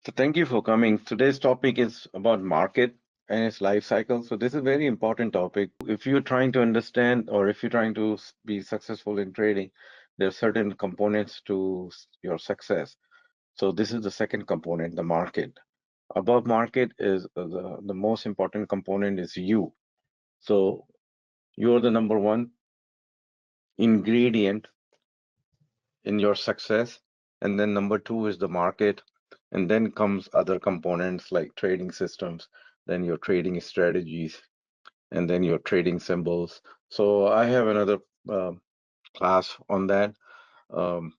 So thank you for coming. Today's topic is about market and its life cycle. So this is a very important topic. If you're trying to understand or if you're trying to be successful in trading, there are certain components to your success. So this is the second component, the market. Above market is the most important component is you. So you're the number one ingredient in your success. And then number two is the market. And then comes other components like trading systems, then your trading strategies, and then your trading symbols. So I have another uh, class on that. Um,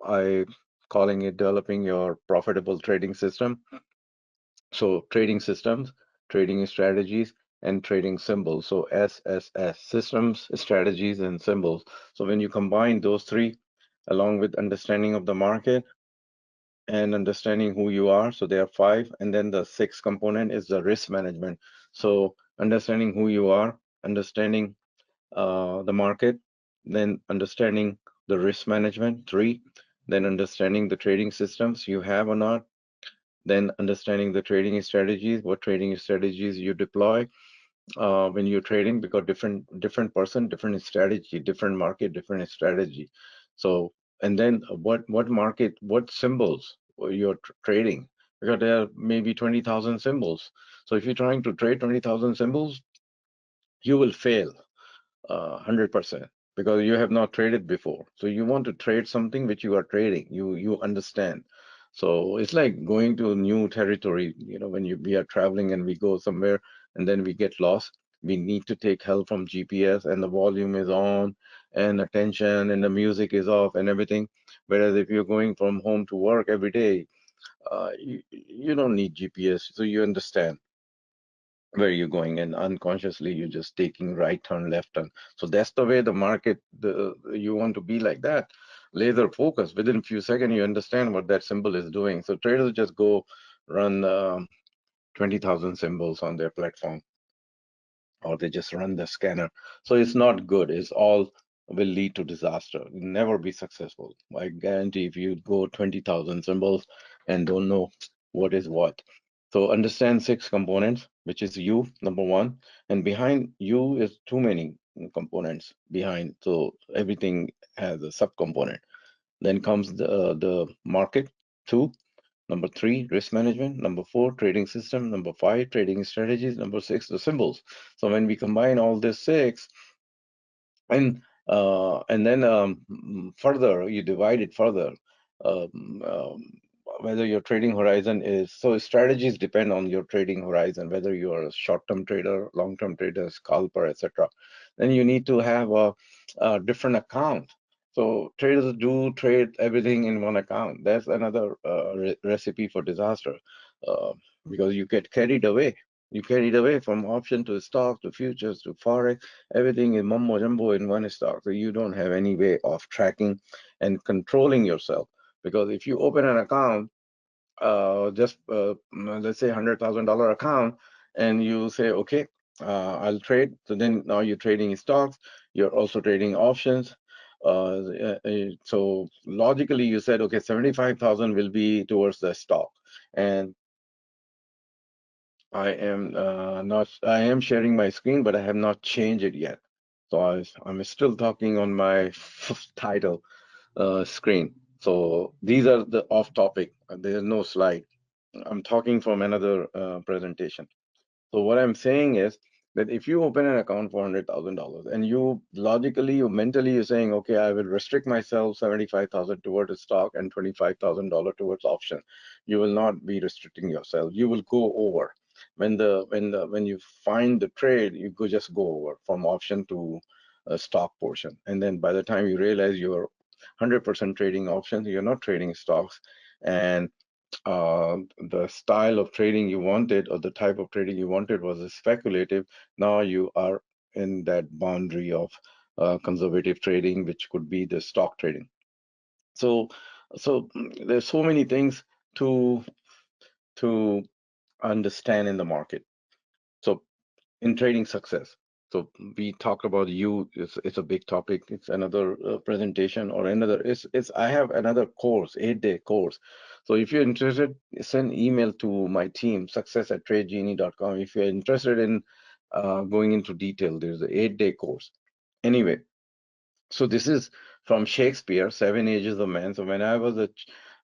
I calling it developing your profitable trading system. So trading systems, trading strategies, and trading symbols. So SSS, systems, strategies, and symbols. So when you combine those three, along with understanding of the market and understanding who you are. So there are five. And then the sixth component is the risk management. So understanding who you are, understanding the market, then understanding the risk management, three, then understanding the trading systems you have or not, then understanding the trading strategies, what trading strategies you deploy when you're trading, because different person, different strategy, different market, different strategy. So and then what market, what symbols you're trading, because there are maybe 20,000 symbols. So if you're trying to trade 20,000 symbols, you will fail 100% because you have not traded before. So you want to trade something which you are trading, you understand. So it's like going to a new territory. When we are traveling and we go somewhere and then we get lost, we need to take help from GPS, and the volume is on and attention and the music is off and everything. Whereas if you're going from home to work every day, you don't need GPS, so you understand where you're going, and unconsciously you're just taking right turn, left turn. So that's the way the market, you want to be like that, laser focus. Within a few seconds you understand what that symbol is doing. So traders just go run 20,000 symbols on their platform, or they just run the scanner. So it's not good. It's all will lead to disaster. You'll never be successful. I guarantee if you go 20,000 symbols and don't know what is what. So understand six components, which is you, number one. And behind you is too many components behind. So everything has a subcomponent. Then comes the market, two. Number three, risk management. Number four, trading system. Number five, trading strategies. Number six, the symbols. So when we combine all these six, and then further, you divide it further. Um, um, Whether your trading horizon is, so strategies depend on your trading horizon, whether you're a short-term trader, long-term trader, scalper, etc. Then you need to have a different account. So traders do trade everything in one account. That's another recipe for disaster, uh, because you get carried away. You carried away from option to stock to futures to forex. Everything is mumbo jumbo in one stock. So you don't have any way of tracking and controlling yourself. Because if you open an account, just let's say $100,000 account, and you say, okay, I'll trade. So then now you're trading stocks. You're also trading options. So logically, you said, okay, 75,000 will be towards the stock, and I am sharing my screen, but I have not changed it yet. So I'm still talking on my title screen. So these are the off topic. There's no slide. I'm talking from another presentation. So what I'm saying is that if you open an account for $100,000 and you logically, you mentally, you're saying, okay, I will restrict myself 75,000 towards a stock and $25,000 towards option. You will not be restricting yourself. You will go over. When you find the trade, you could just go over from option to a stock portion. And then by the time you realize you're 100% trading options, you're not trading stocks. And the style of trading you wanted or the type of trading you wanted was speculative. Now you are in that boundary of conservative trading, which could be the stock trading. So, there's so many things to to understand in the market. So in trading success. So we talk about you. It's a big topic. It's another presentation or another. It's I have another course, 8-day course. So if you're interested, send email to my team, success@tradegenie.com. If you're interested in going into detail, there's an 8-day course. Anyway, so this is from Shakespeare, Seven Ages of Man. So when I was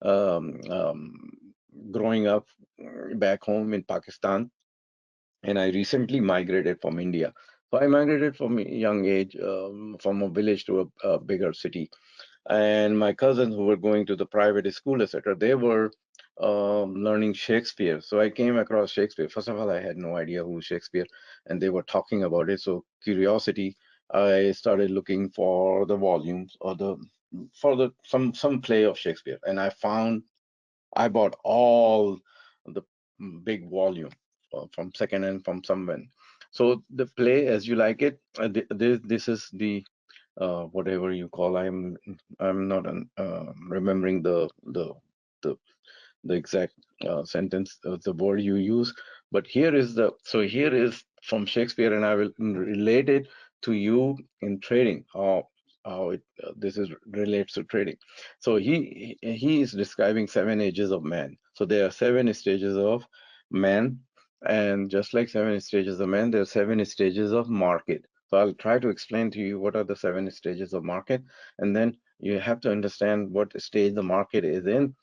um, um, growing up back home in Pakistan, and I recently migrated from India. So I migrated from a young age, from a village to a bigger city. And my cousins who were going to the private school, etc., they were learning Shakespeare. So I came across Shakespeare. First of all, I had no idea who Shakespeare, and they were talking about it. So curiosity, I started looking for the volumes or the for the some play of Shakespeare, and I bought all the big volume from second hand from somewhere. So the play, as you like it, this is the whatever you call. I'm not remembering the the exact sentence, the word you use. But here is from Shakespeare, and I will relate it to you in trading. How it this is relates to trading. So he is describing 7 ages of man. So there are 7 stages of man, and just like 7 stages of man, there are 7 stages of market. So I'll try to explain to you what are the 7 stages of market, and then you have to understand what stage the market is in,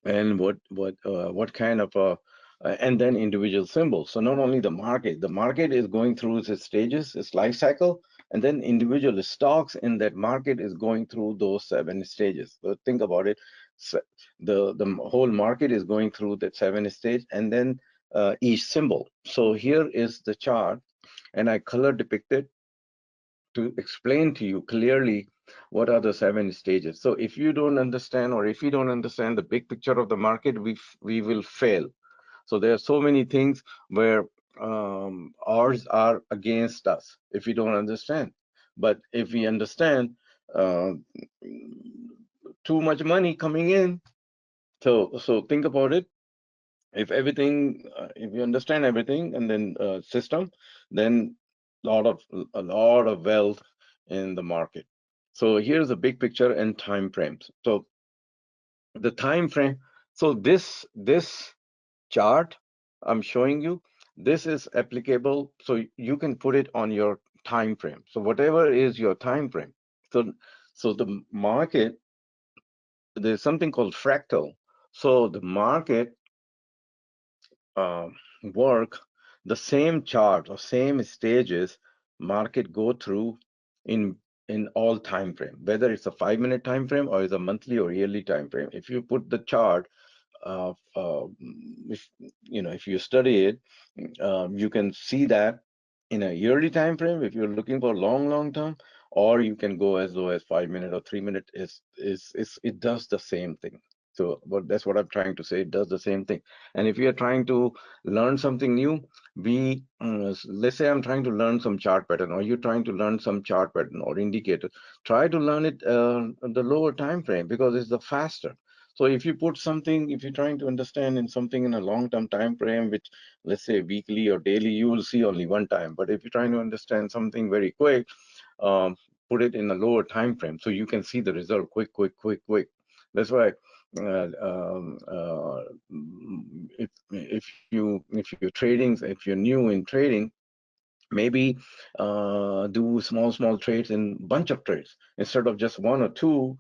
and what kind of and then individual symbols. So not only the market is going through its stages, its life cycle, and then individual stocks in that market is going through those 7 stages. So think about it. So the whole market is going through that 7 stage, and then each symbol. So here is the chart, and I color depicted to explain to you clearly what are the 7 stages. So if you don't understand, or if you don't understand the big picture of the market, we will fail. So there are so many things where odds are against us if we don't understand. But if we understand, uh, too much money coming in. So think about it. If you understand everything, and then system, then lot of a lot of wealth in the market. So here's a big picture and time frames. So the time frame. So this chart I'm showing you, this is applicable. So you can put it on your time frame. So whatever is your time frame. So the market, there's something called fractal. So the market uh, work the same chart or same stages market go through in all time frame, whether it's a 5 minute time frame or it's a monthly or yearly time frame. If you put the chart, uh, uh, if if you study it, you can see that in a yearly time frame if you're looking for long term, or you can go as low as 5 minute or 3 minute. Is it does the same thing. So that's what I'm trying to say. It does the same thing. And if you're trying to learn something new, let's say I'm trying to learn some chart pattern, or you're trying to learn some chart pattern or indicator, try to learn it the lower time frame, because it's the faster. So if you put something, if you're trying to understand in something in a long-term time frame, which let's say weekly or daily, you will see only one time. But if you're trying to understand something very quick, um, put it in a lower time frame so you can see the result quick. That's why if you're trading, if you're new in trading, maybe do small trades in bunch of trades instead of just one or two.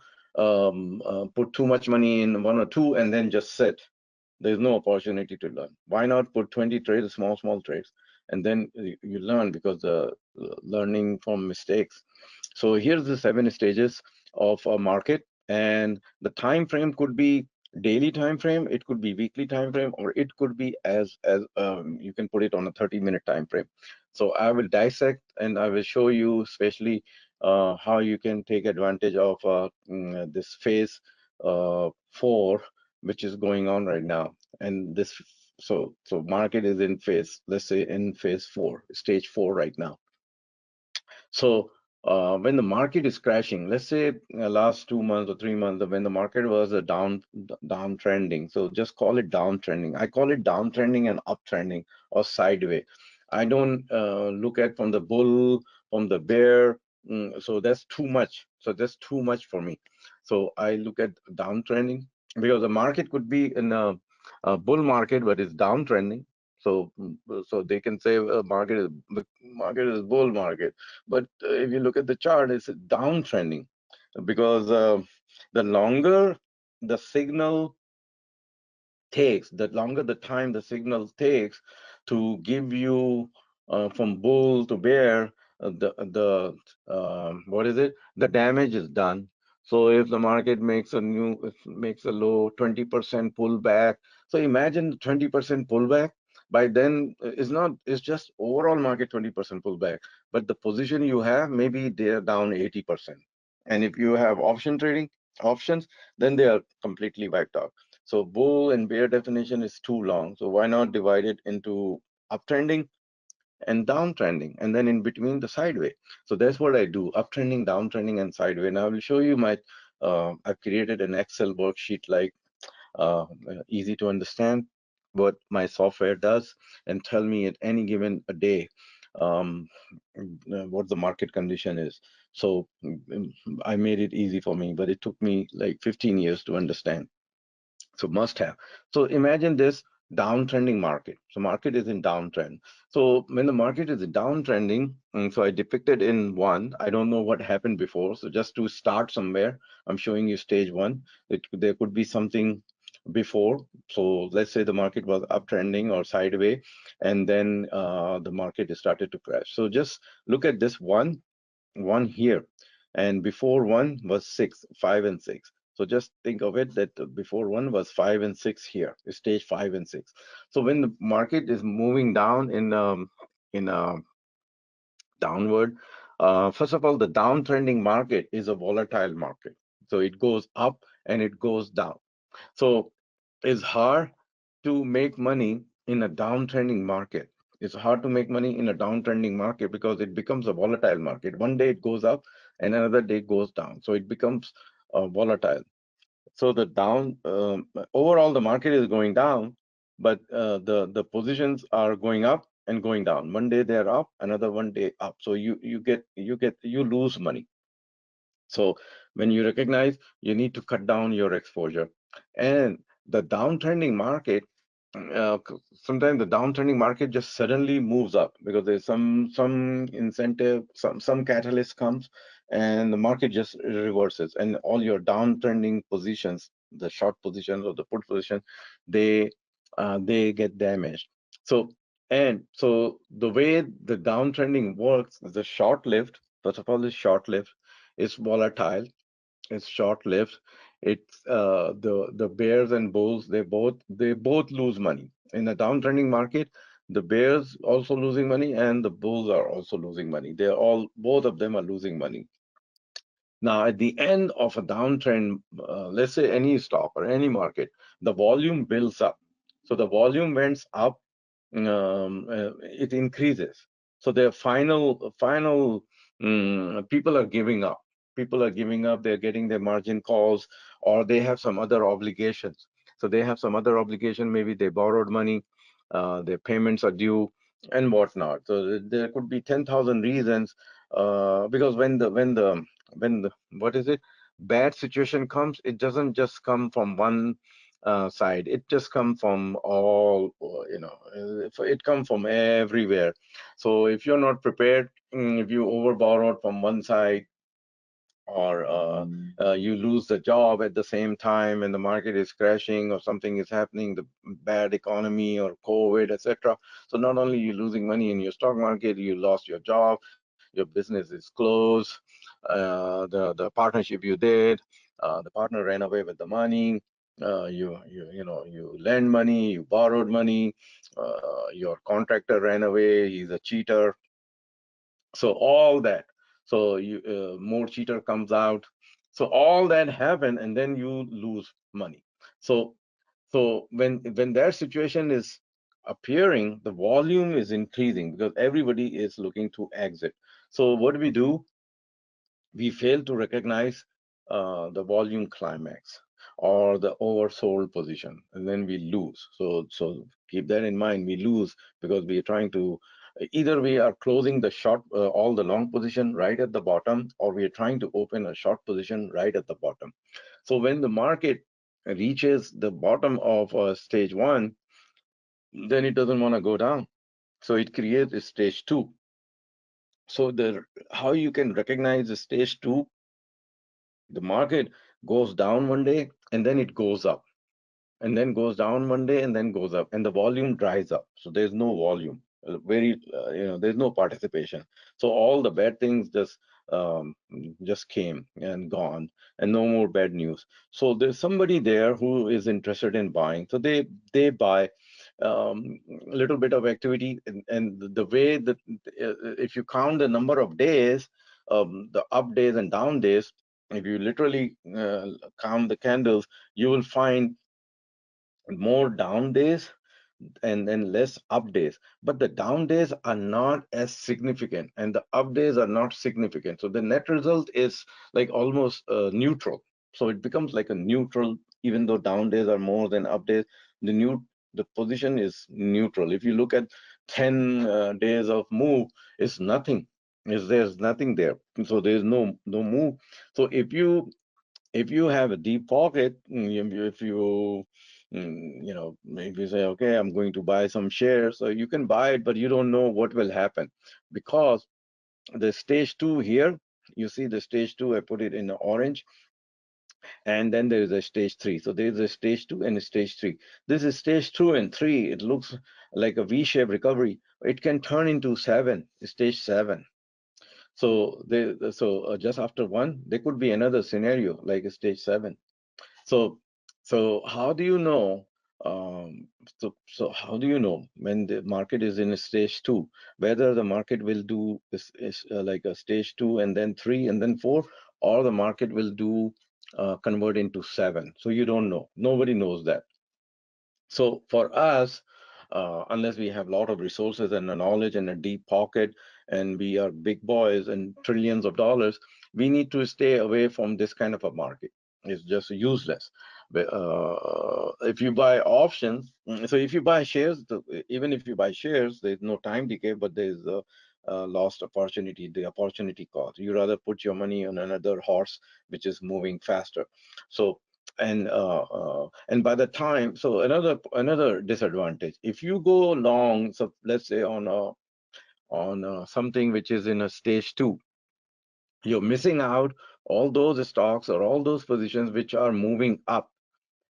Put too much money in one or two and then just sit. There's no opportunity to learn. Why not put 20 trades, small trades, and then you learn, because learning from mistakes. So here's the 7 stages of a market, and the time frame could be daily time frame, it could be weekly time frame, or it could be as you can put it on a 30-minute time frame. So I will dissect and I will show you especially how you can take advantage of this phase 4, which is going on right now. And this, so market is in phase, let's say in phase 4, stage 4 right now. So when the market is crashing, let's say last 2 months or 3 months, when the market was a downtrending, so just call it downtrending. I call it downtrending and uptrending or sideways. I don't look at from the bull, from the bear. So that's too much. So that's too much for me. So I look at downtrending. because the market could be in a bull market, but it's downtrending. So, so they can say the market is bull market, but if you look at the chart, it's downtrending because the longer the signal takes, the longer the time the signal takes to give you from bull to bear, the what is it? The damage is done. So if the market makes a low 20% pullback, so imagine 20% pullback. By then, it's just overall market 20% pullback, but the position you have, maybe they're down 80%. And if you have options, then they are completely wiped out. So bull and bear definition is too long. So why not divide it into uptrending and downtrending, and then in between the sideway? So that's what I do: uptrending, downtrending, and sideway. Now I will show you my. I've created an Excel worksheet, like easy to understand what my software does, and tell me at any given a day um, what the market condition is. So I made it easy for me, but it took me like 15 years to understand. So must have. So imagine this downtrending market. So market is in downtrend. So when the market is downtrending, so I depicted in one, I don't know what happened before. So just to start somewhere, I'm showing you stage one. There could be something before. So let's say the market was uptrending or sideways, and then the market started to crash. So just look at this one here, and before one was 5 and 6. So just think of it that before one was 5 and 6 here, stage 5 and 6. So when the market is moving down in downward, first of all, the downtrending market is a volatile market. So it goes up and it goes down. So it's hard to make money in a downtrending market. It's hard to make money in a downtrending market because it becomes a volatile market. One day it goes up and another day it goes down. So it becomes volatile. So the overall the market is going down, but the positions are going up and going down. One day they're up, another one day up. So you lose money. So when you recognize, you need to cut down your exposure. And the downtrending market, sometimes the downtrending market just suddenly moves up because there's some incentive, some catalyst comes, and the market just reverses, and all your downtrending positions, the short positions or the put position, they get damaged. So the way the downtrending works is the short-lived. First of all, is short-lived. It's volatile. It's short-lived. It's the bears and bulls. They both lose money in a downtrending market. The bears also losing money, and the bulls are also losing money. Both of them are losing money. Now, at the end of a downtrend, let's say any stock or any market, the volume builds up. So the volume went up, it increases. So their final people are giving up. People are giving up. They're getting their margin calls, or they have some other obligations. So they have some other obligation. Maybe they borrowed money, their payments are due, and whatnot. So there could be 10,000 reasons. Because when the what is it? Bad situation comes, it doesn't just come from one side. It just comes from all, it comes from everywhere. So if you're not prepared, if you over borrowed from one side, or you lose the job at the same time and the market is crashing or something is happening, the bad economy or COVID, etc. So not only you losing money in your stock market, you lost your job, your business is closed, the partnership you did, the partner ran away with the money. You lend money, you borrowed money, your contractor ran away, he's a cheater. So all that, so more cheater comes out. So all that happen, and then you lose money. So when that situation is appearing, the volume is increasing because everybody is looking to exit. So what do? We fail to recognize the volume climax or the oversold position, and then we lose. So keep that in mind. We lose because we are trying to, either we are closing the short, all the long position right at the bottom, or we are trying to open a short position right at the bottom. So when the market reaches the bottom of stage one, then it doesn't want to go down. So it creates a stage two. So the how you can recognize the stage two, the market goes down one day and then it goes up, and then goes down one day and then goes up, and the volume dries up. So there's no volume, there's no participation. So all the bad things just came and gone, and no more bad news. So there's somebody there who is interested in buying. So they buy a little bit of activity, and the way that if you count the number of days, the up days and down days, if you literally count the candles, you will find more down days and then less up days. But the down days are not as significant and the up days are not significant. So the net result is like almost neutral. So it becomes like a neutral, even though down days are more than up days, the position is neutral. If you look at 10 days of move, it's nothing. There's nothing there. So there's no move. So if you have a deep pocket, if you if you say, okay, I'm going to buy some shares, so you can buy it, but you don't know what will happen, because the stage two here, you see the stage two, I put it in orange, and then there is a stage three. So there is a stage two and a stage three. This is stage two and three. It looks like a V-shaped recovery. It can turn into stage seven. So just after one, there could be another scenario like a stage seven. So, so how do you know? So how do you know when the market is in a stage two, whether the market will do is like a stage two and then three and then four, or the market will do convert into seven? So you don't know. Nobody knows that. So for us, unless we have a lot of resources and a knowledge and a deep pocket, and we are big boys and trillions of dollars, we need to stay away from this kind of a market. It's just useless. If you buy options, so if you buy shares, even if you buy shares, there's no time decay, but there's a lost opportunity, the opportunity cost. You rather put your money on another horse which is moving faster. So and by the time, so another disadvantage, if you go long, so let's say on something which is in a stage two, you're missing out all those stocks or all those positions which are moving up.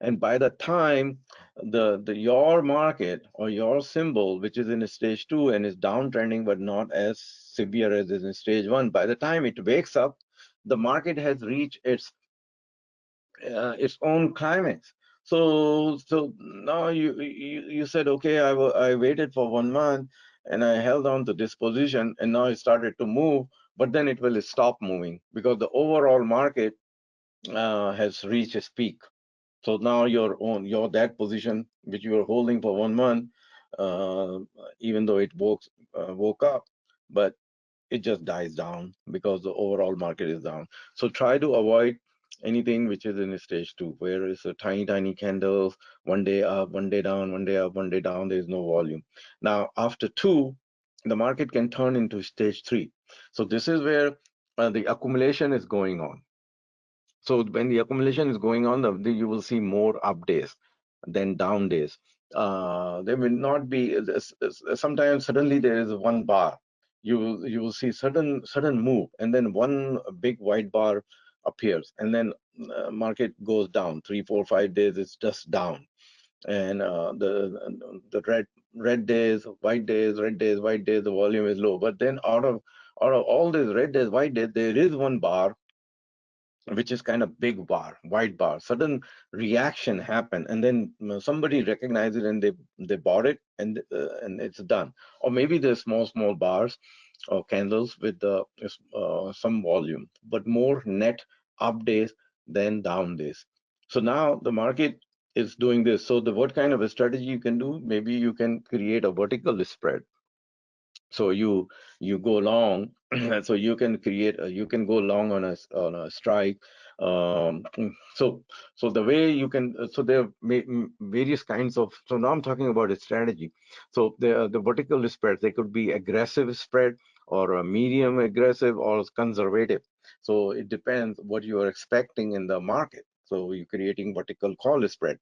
And by the time the your market or your symbol, which is in a stage two and is downtrending but not as severe as is in stage one, by the time it wakes up, the market has reached its own climax. So now you said, okay, I waited for 1 month and I held on to this position, and now it started to move, but then it will stop moving because the overall market has reached its peak. So now your that position which you were holding for 1 month, uh, even though it woke up, but it just dies down because the overall market is down. So try to avoid anything which is in stage two, where it's a tiny candles, 1 day up, 1 day down, 1 day up, 1 day down, there's no volume. Now, after two, the market can turn into stage three. So this is where the accumulation is going on. So when the accumulation is going on, you will see more up days than down days. There will not be sometimes suddenly there is one bar. You will see sudden move, and then one big white bar appears, and then market goes down 3, 4, 5 days. It's just down, and the red days, white days, red days, white days, the volume is low. But then out of all these red days, white days, there is one bar which is kind of big bar, white bar. Sudden reaction happened, and then somebody recognized it and they bought it, and it's done. Or maybe there's small bars or candles with some volume, but more net up days than down days. So now the market is doing this. So what kind of a strategy you can do? Maybe you can create a vertical spread. So you go long, so you can go long on a strike. Um, so so the way you can, so there are various kinds of, so now I'm talking about a strategy. So the vertical spreads, they could be aggressive spread or a medium aggressive or conservative. So it depends what you are expecting in the market. So you're creating vertical call spread.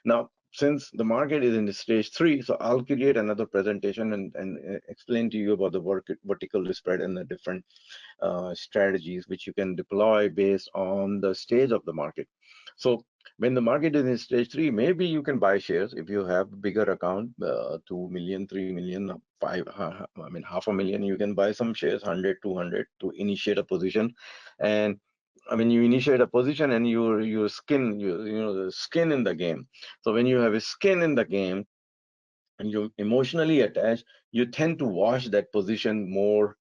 Now, since the market is in the stage three, so I'll create another presentation and explain to you about the vertical spread and the different strategies which you can deploy based on the stage of the market. So when the market is in stage three, maybe you can buy shares if you have a bigger account, 2 million, 3 million, I mean, 500,000, you can buy some shares, 100, 200 to initiate a position. And I mean, you initiate a position and your skin, you know, the skin in the game. So when you have a skin in the game, and you're emotionally attached, you tend to watch that position more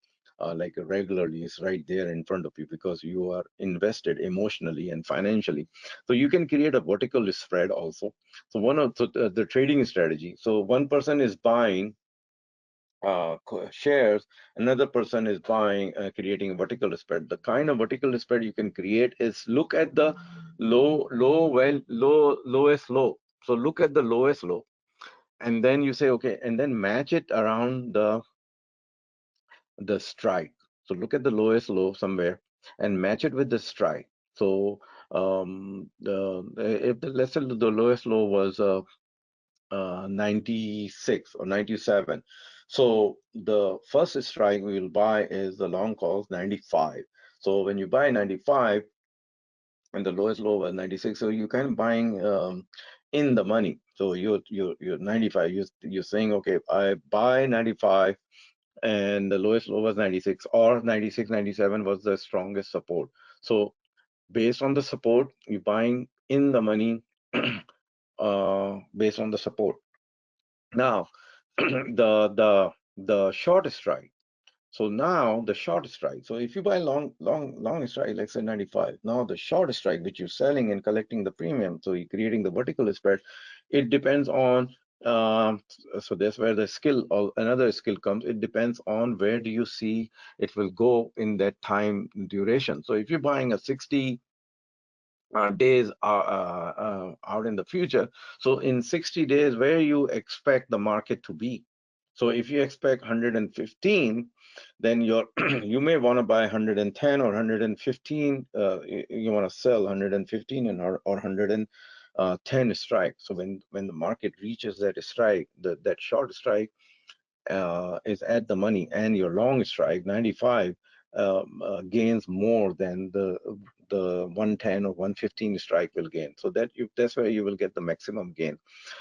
like regularly. It's right there in front of you because you are invested emotionally and financially. So you can create a vertical spread also. So one of the trading strategy. So one person is buying shares, another person is buying, creating a vertical spread. The kind of vertical spread you can create is look at the lowest low. So look at the lowest low, and then you say okay, and then match it around the strike. So look at the lowest low somewhere and match it with the strike. So the if the, let's say the lowest low was 96 or 97, so the first strike we will buy is the long calls 95. So when you buy 95 and the lowest low was 96, so you kind of buying in the money. So you're 95, you're saying okay, I buy 95 and the lowest low was 96, or 96, 97 was the strongest support. So based on the support, you're buying in the money based on the support. Now, the short strike. So now the short strike. So if you buy long strike, like say 95, now the short strike, which you're selling and collecting the premium, so you're creating the vertical spread, it depends on, so that's where the skill or another skill comes. It depends on where do you see it will go in that time duration. So if you're buying a 60 days out in the future, so in 60 days, where you expect the market to be? So if you expect 115, then you may want to buy 110 or 115. You want to sell 115 or 110 strike. So when the market reaches that strike, that short strike is at the money, and your long strike 95 gains more than the 110 or 115 strike will gain. So that's where you will get the maximum gain.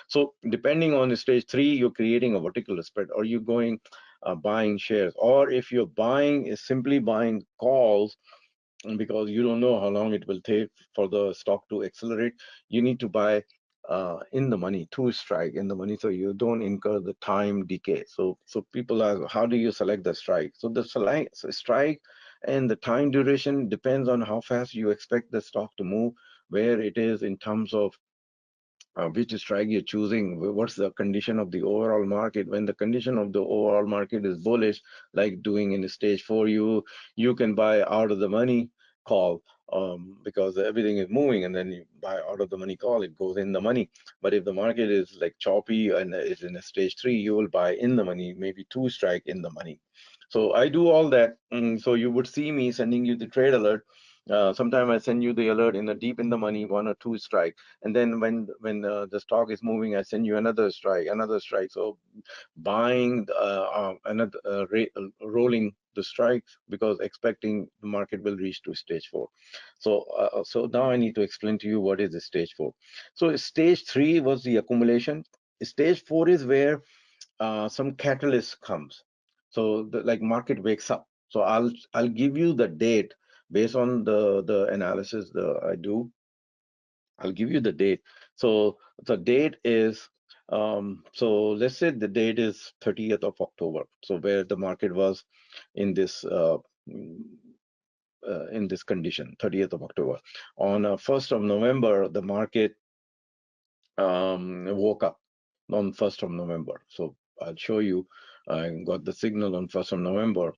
So depending on the stage three, you're creating a vertical spread, or you're going buying shares, or if you're buying is simply buying calls because you don't know how long it will take for the stock to accelerate. You need to buy in the money, two strike in the money, so you don't incur the time decay. So people ask, how do you select the strike? So the strike and the time duration depends on how fast you expect the stock to move, where it is in terms of which strike you're choosing, what's the condition of the overall market. When the condition of the overall market is bullish, like doing in stage four, you can buy out of the money call, because everything is moving, and then you buy out of the money call, it goes in the money. But if the market is like choppy and is in a stage three, you will buy in the money, maybe two strike in the money. So I do all that. So you would see me sending you the trade alert. Sometime I send you the alert in the deep in the money, one or two strike, and then when the stock is moving, I send you another strike, another strike. So buying another rolling the strikes, because expecting the market will reach to stage four. So now I need to explain to you what is the stage four. So stage three was the accumulation. Stage four is where some catalyst comes. So the like market wakes up. So I'll give you the date based on the analysis I do. I'll give you the date. So the date is, so let's say the date is 30th of October. So where the market was in this mm, in this condition, 30th of October. On 1st of November, the market woke up on 1st of November. So I'll show you. I got the signal on 1st of November.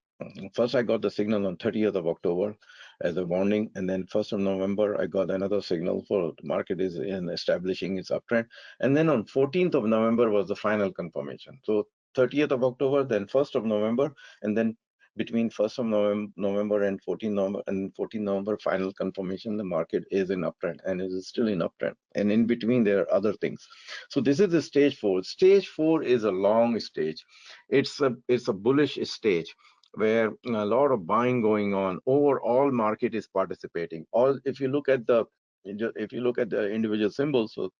First, I got the signal on 30th of October as a warning, and then 1st of November, I got another signal for the market is in establishing its uptrend. And then on 14th of November was the final confirmation. So 30th of October, then 1st of November, and then between 1st of November and 14th November final confirmation, the market is in uptrend and it is still in uptrend. And in between there are other things. So this is the stage four. Stage four is a long stage. It's a bullish stage where a lot of buying going on. Overall market is participating. All if you look at the individual symbols, so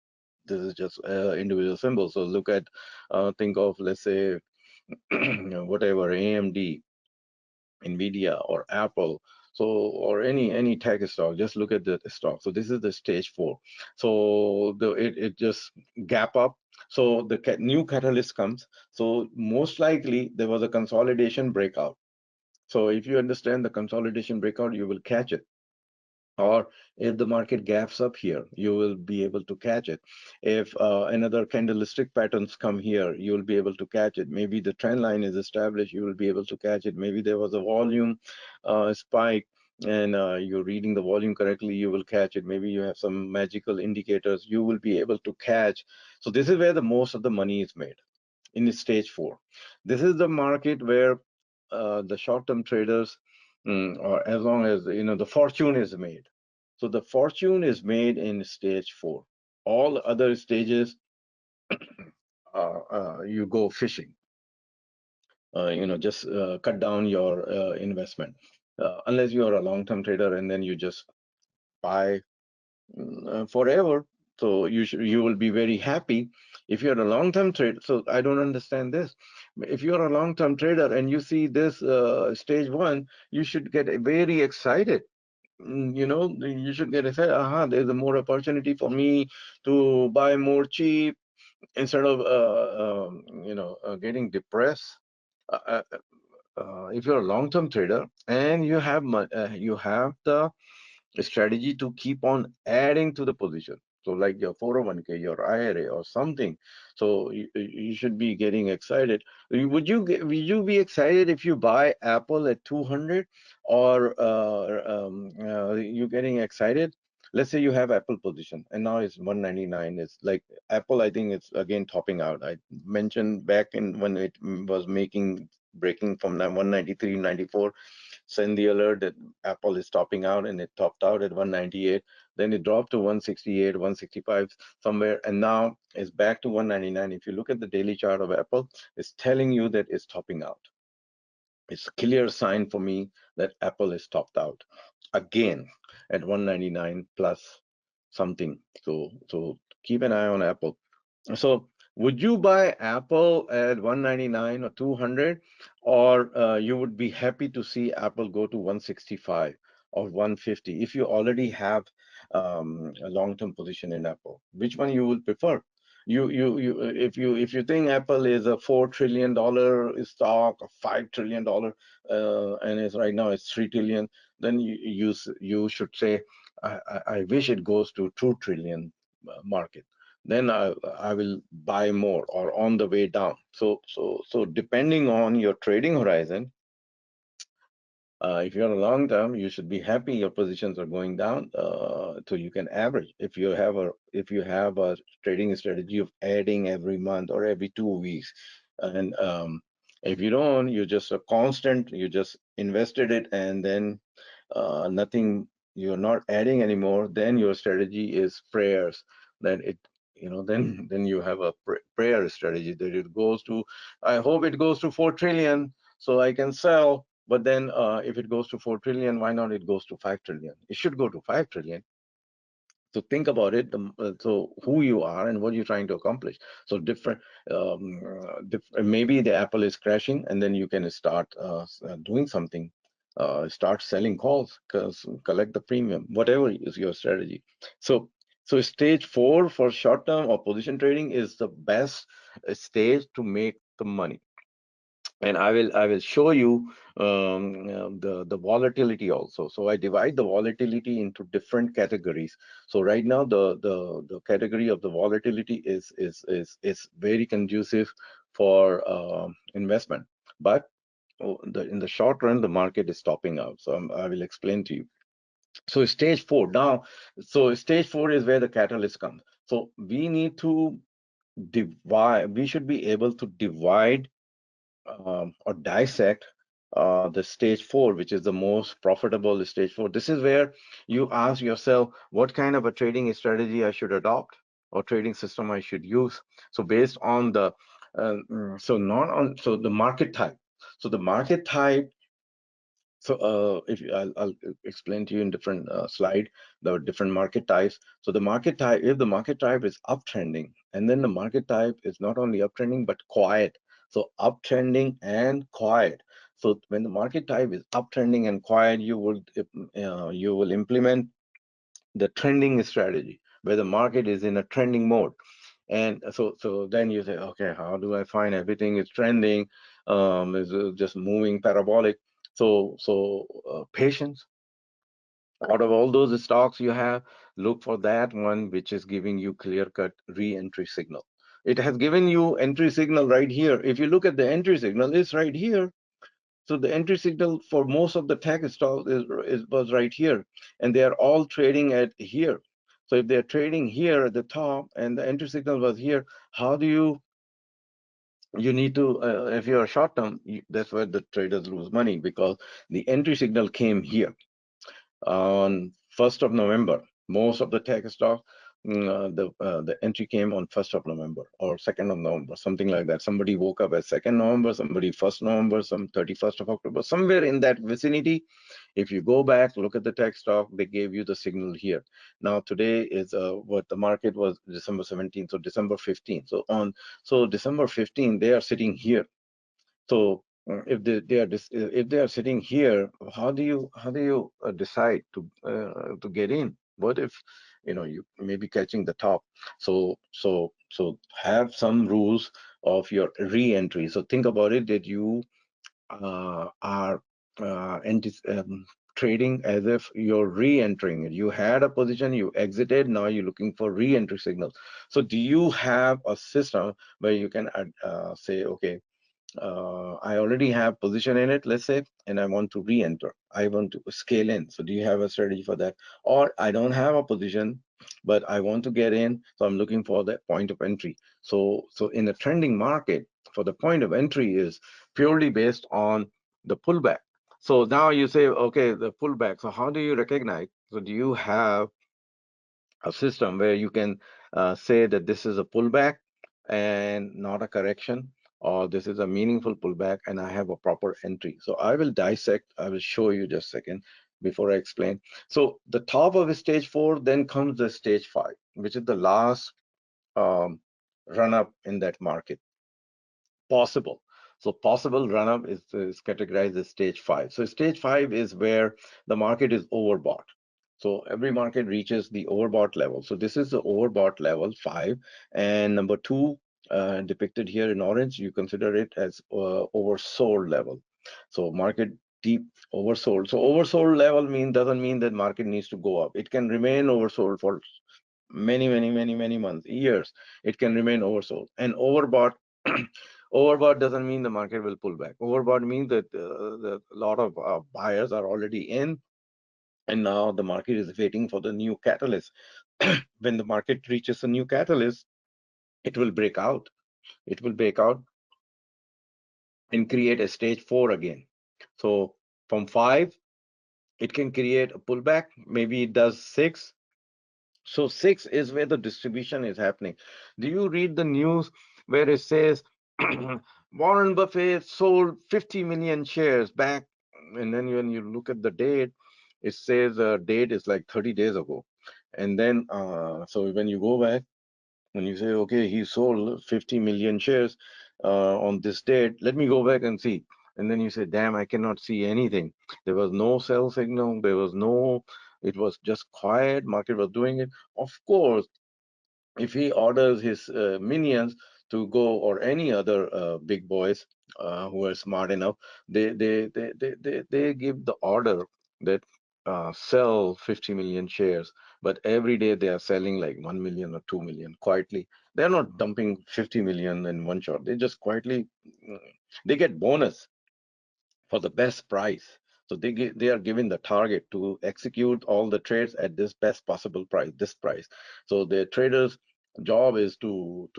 this is just individual symbols. So look at think of, let's say, whatever, AMD, Nvidia, or Apple, so, or any tech stock. Just look at the stock. So this is the stage four. So it just gap up. So the new catalyst comes. So most likely there was a consolidation breakout. So if you understand the consolidation breakout, you will catch it. Or if the market gaps up here, you will be able to catch it. If another candlestick patterns come here, you will be able to catch it. Maybe the trend line is established, you will be able to catch it. Maybe there was a volume spike and you're reading the volume correctly, you will catch it. Maybe you have some magical indicators, you will be able to catch. So this is where the most of the money is made, in stage four. This is the market where the short-term traders, or as long as the fortune is made. So the fortune is made in stage four. All other stages, you go fishing. Just cut down your investment, unless you are a long-term trader and then you just buy forever. So you will be very happy if you're a long-term trader. So I don't understand this. If you're a long-term trader and you see this stage one, you should get very excited. You should get excited. There's a more opportunity for me to buy more cheap instead of getting depressed. Uh, uh, if you're a long-term trader and you have the strategy to keep on adding to the position, so like your 401k, your IRA, or something, so you should be getting excited. Would you be excited if you buy Apple at 200, or you getting excited? Let's say you have Apple position and now it's 199. It's like Apple, I think it's again topping out. I mentioned back in when it was breaking from 193, 94, send the alert that Apple is topping out, and it topped out at 198. Then it dropped to 168, 165 somewhere, and now it's back to 199. If you look at the daily chart of Apple, it's telling you that it's topping out. It's a clear sign for me that Apple is topped out again at 199 plus something. So keep an eye on Apple. So would you buy Apple at 199 or 200, or you would be happy to see Apple go to 165 or 150 if you already have a long-term position in Apple? Which one you would prefer? If you think Apple is a $4 trillion stock, a $5 trillion, and it's right now it's 3 trillion, then you should say, I wish it goes to 2 trillion market. Then I will buy more, or on the way down. So depending on your trading horizon, if you're a long term, you should be happy your positions are going down, so you can average. If you have a trading strategy of adding every month or every 2 weeks, and if you don't, you're just a constant. You just invested it, and then nothing. You're not adding anymore. Then your strategy is prayers. Then then you have a prayer strategy that it goes to. I hope it goes to 4 trillion so I can sell. But then if it goes to 4 trillion, why not it goes to 5 trillion? It should go to 5 trillion. So think about it. So who you are and what you're trying to accomplish. So maybe the Apple is crashing, and then you can start doing something. Start selling calls, collect the premium, whatever is your strategy. So stage four for short term or position trading is the best stage to make the money. And I will show you the volatility also. So I divide the volatility into different categories. So right now the category of the volatility is very conducive for investment, but in the short run the market is topping out. So I will explain to you. So stage four now. So stage four is where the catalyst comes. So we need to divide. We should be able to divide or dissect the stage four, which is the most profitable stage four. This is where you ask yourself what kind of a trading strategy I should adopt or trading system I should use. So based on the so not on so the market type. So the market type. So if I'll explain to you in different slide the different market types. So the market type, if the market type is uptrending, and then the market type is not only uptrending but quiet. So uptrending and quiet. So when the market type is uptrending and quiet, you will implement the trending strategy where the market is in a trending mode. And so then you say, okay, how do I find everything is trending, is just moving parabolic? So patience. Out of all those stocks you have, look for that one which is giving you clear-cut re-entry signal. It has given you entry signal right here. If you look at the entry signal, it's right here. So the entry signal for most of the tech stocks was right here, and they are all trading at here. So if they're trading here at the top and the entry signal was here, how do you need to, if you're short term, that's where the traders lose money, because the entry signal came here on 1st of November. Most of the tech stock, the entry came on 1st of November or 2nd of November, something like that. Somebody woke up at 2nd November, somebody 1st November, some 31st of October, somewhere in that vicinity. If you go back, look at the tech stock, they gave you the signal here. Now today is what the market was December 17th, so December 15th. So December 15th, they are sitting here. So if they are sitting here, how do you decide to get in? What if you may be catching the top? So have some rules of your re-entry. So think about it that you are trading as if you're re-entering it. You had a position, you exited, now you're looking for re-entry signals. So do you have a system where you can say, okay, I already have position in it, let's say, and I want to re-enter. I want to scale in. So do you have a strategy for that? Or I don't have a position, but I want to get in, so I'm looking for that point of entry. So in a trending market, for the point of entry is purely based on the pullback. So now you say, okay, the pullback. So how do you recognize? So do you have a system where you can say that this is a pullback and not a correction, or this is a meaningful pullback and I have a proper entry? So I will dissect, I will show you just a second before I explain. So the top of stage four, then comes the stage five, which is the last um, run up in that market. Possible. So possible run up is categorized as stage five. So stage five is where the market is overbought. So every market reaches the overbought level. So this is the overbought level five. And number two, depicted here in orange, you consider it as oversold level. So market deep oversold. So oversold level doesn't mean that market needs to go up. It can remain oversold for many months, years. It can remain oversold. And overbought, overbought doesn't mean the market will pull back. Overbought means that a lot of buyers are already in, and now the market is waiting for the new catalyst. When the market reaches a new catalyst, it will break out. It will break out and create a stage four again. So from five, it can create a pullback. Maybe it does six. So six is where the distribution is happening. Do you read the news where it says Warren Buffett sold 50 million shares back? And then when you look at the date, it says the date is like 30 days ago. And then, so when you go back, when you say, okay, he sold 50 million shares on this date, let me go back and see. And then you say, damn, I cannot see anything. There was no sell signal. There was no, it was just quiet. Market was doing it. Of course, if he orders his minions to go, or any other big boys who are smart enough, they give the order that sell 50 million shares, but every day they are selling like 1 million or 2 million quietly. They're not dumping 50 million in one shot. They just quietly, mm, they get bonus for the best price. So they are given the target to execute all the trades at this best possible price, this price. So the traders' job is to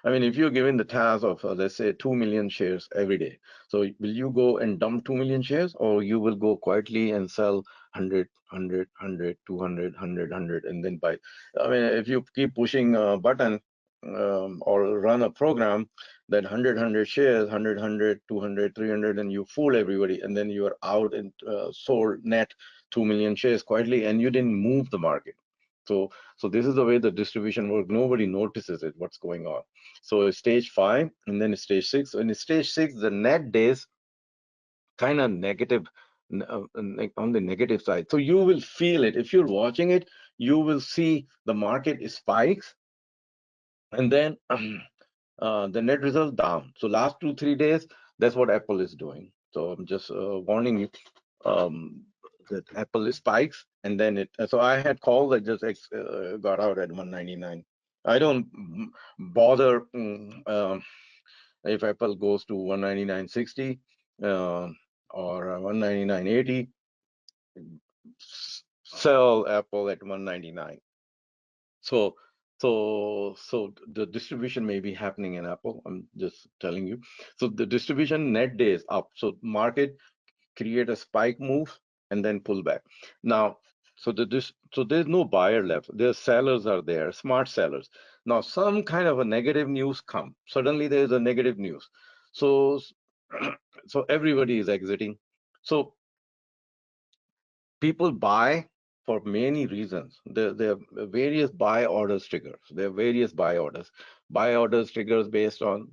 I mean, if you're given the task of, let's say, 2 million shares every day, so will you go and dump 2 million shares, or you will go quietly and sell 100, 200, and then buy? I mean, if you keep pushing a button or run a program that 100 shares, 200, 300, and you fool everybody, and then you are out and sold net 2 million shares quietly, and you didn't move the market. So this is the way the distribution works. Nobody notices it, what's going on. So stage 5 and then stage 6. So in stage 6, the net days kind of negative, on the negative side. So you will feel it. If you're watching it, you will see the market spikes, and then the net result down. So last 2 3 days, that's what Apple is doing. So I'm just warning you um, that Apple spikes, and then it. So I had calls that just got out at 199. I don't bother if Apple goes to 199.60 uh, or 199.80. Sell Apple at 199. So, so the distribution may be happening in Apple. I'm just telling you. So the distribution net days up. So market create a spike move and then pull back. Now, so there's no buyer left. There's sellers are there, smart sellers. Now, some kind of a negative news come. Suddenly there's a negative news. So so everybody is exiting. So people buy for many reasons. There are various buy orders triggers. There are various buy orders. Buy orders triggers based on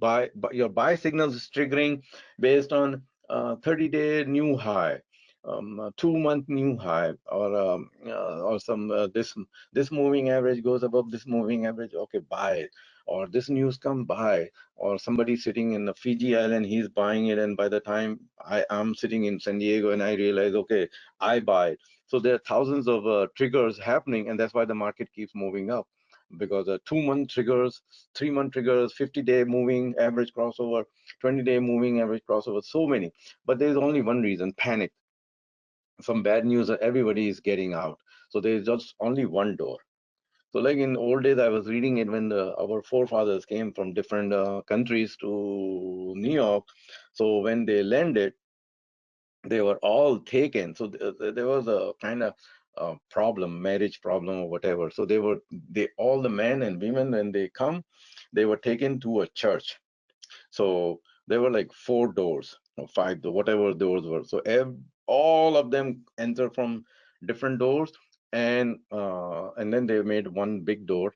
your buy signals is triggering based on 30-day new high, 2-month new high, or some this moving average goes above this moving average. Okay, buy it. Or this news come buy. Or somebody sitting in the Fiji island, he's buying it, and by the time I am sitting in San Diego and I realize, okay, I buy. So there are thousands of triggers happening, and that's why the market keeps moving up, because 2-month triggers, 3-month triggers, 50-day moving average crossover, 20-day moving average crossover, so many. But there's only one reason: panic. Some bad news that everybody is getting out. So there's just only one door. So like in old days, I was reading it when our forefathers came from different countries to New York. So when they landed, they were all taken. So there was a kind of problem, marriage problem or whatever. So they all the men and women, when they come, they were taken to a church. So there were like 4 doors or 5 doors, whatever doors were. So all of them enter from different doors, and then they made one big door,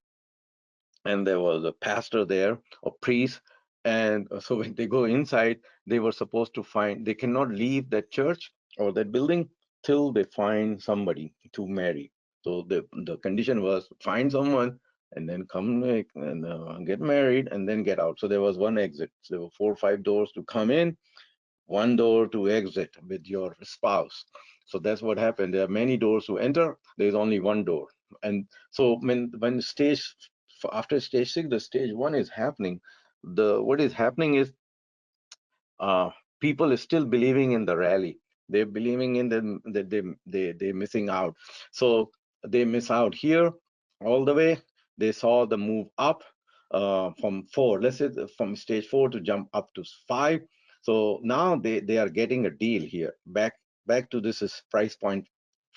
and there was a pastor there, a priest. And so when they go inside, they were supposed to find, they cannot leave that church or that building till they find somebody to marry. So the condition was find someone and then come and get married and then get out. So there was one exit. So there were 4 or 5 doors to come in, one door to exit with your spouse. So that's what happened. There are many doors to enter. There's only one door. And so when after stage 6, the stage 1 is happening. The what is happening is uh, people are still believing in the rally. They're believing in them that they're missing out. So they miss out here all the way. They saw the move up from 4. Let's say from stage 4 to jump up to 5. So now they are getting a deal here. Back to this is price point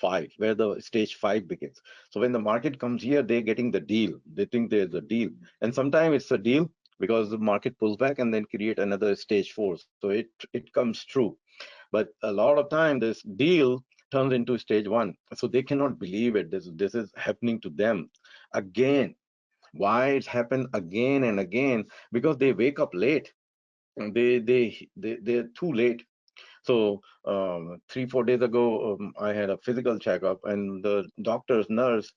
5, where the stage 5 begins. So when the market comes here, they're getting the deal. They think there's a deal, and sometimes it's a deal because the market pulls back and then create another stage 4. So it comes true. But a lot of time this deal turns into stage 1. So they cannot believe it. This is happening to them again. Why it's happened again and again? Because they wake up late. They're too late. So 3 4 days ago, I had a physical checkup, and the doctor's nurse,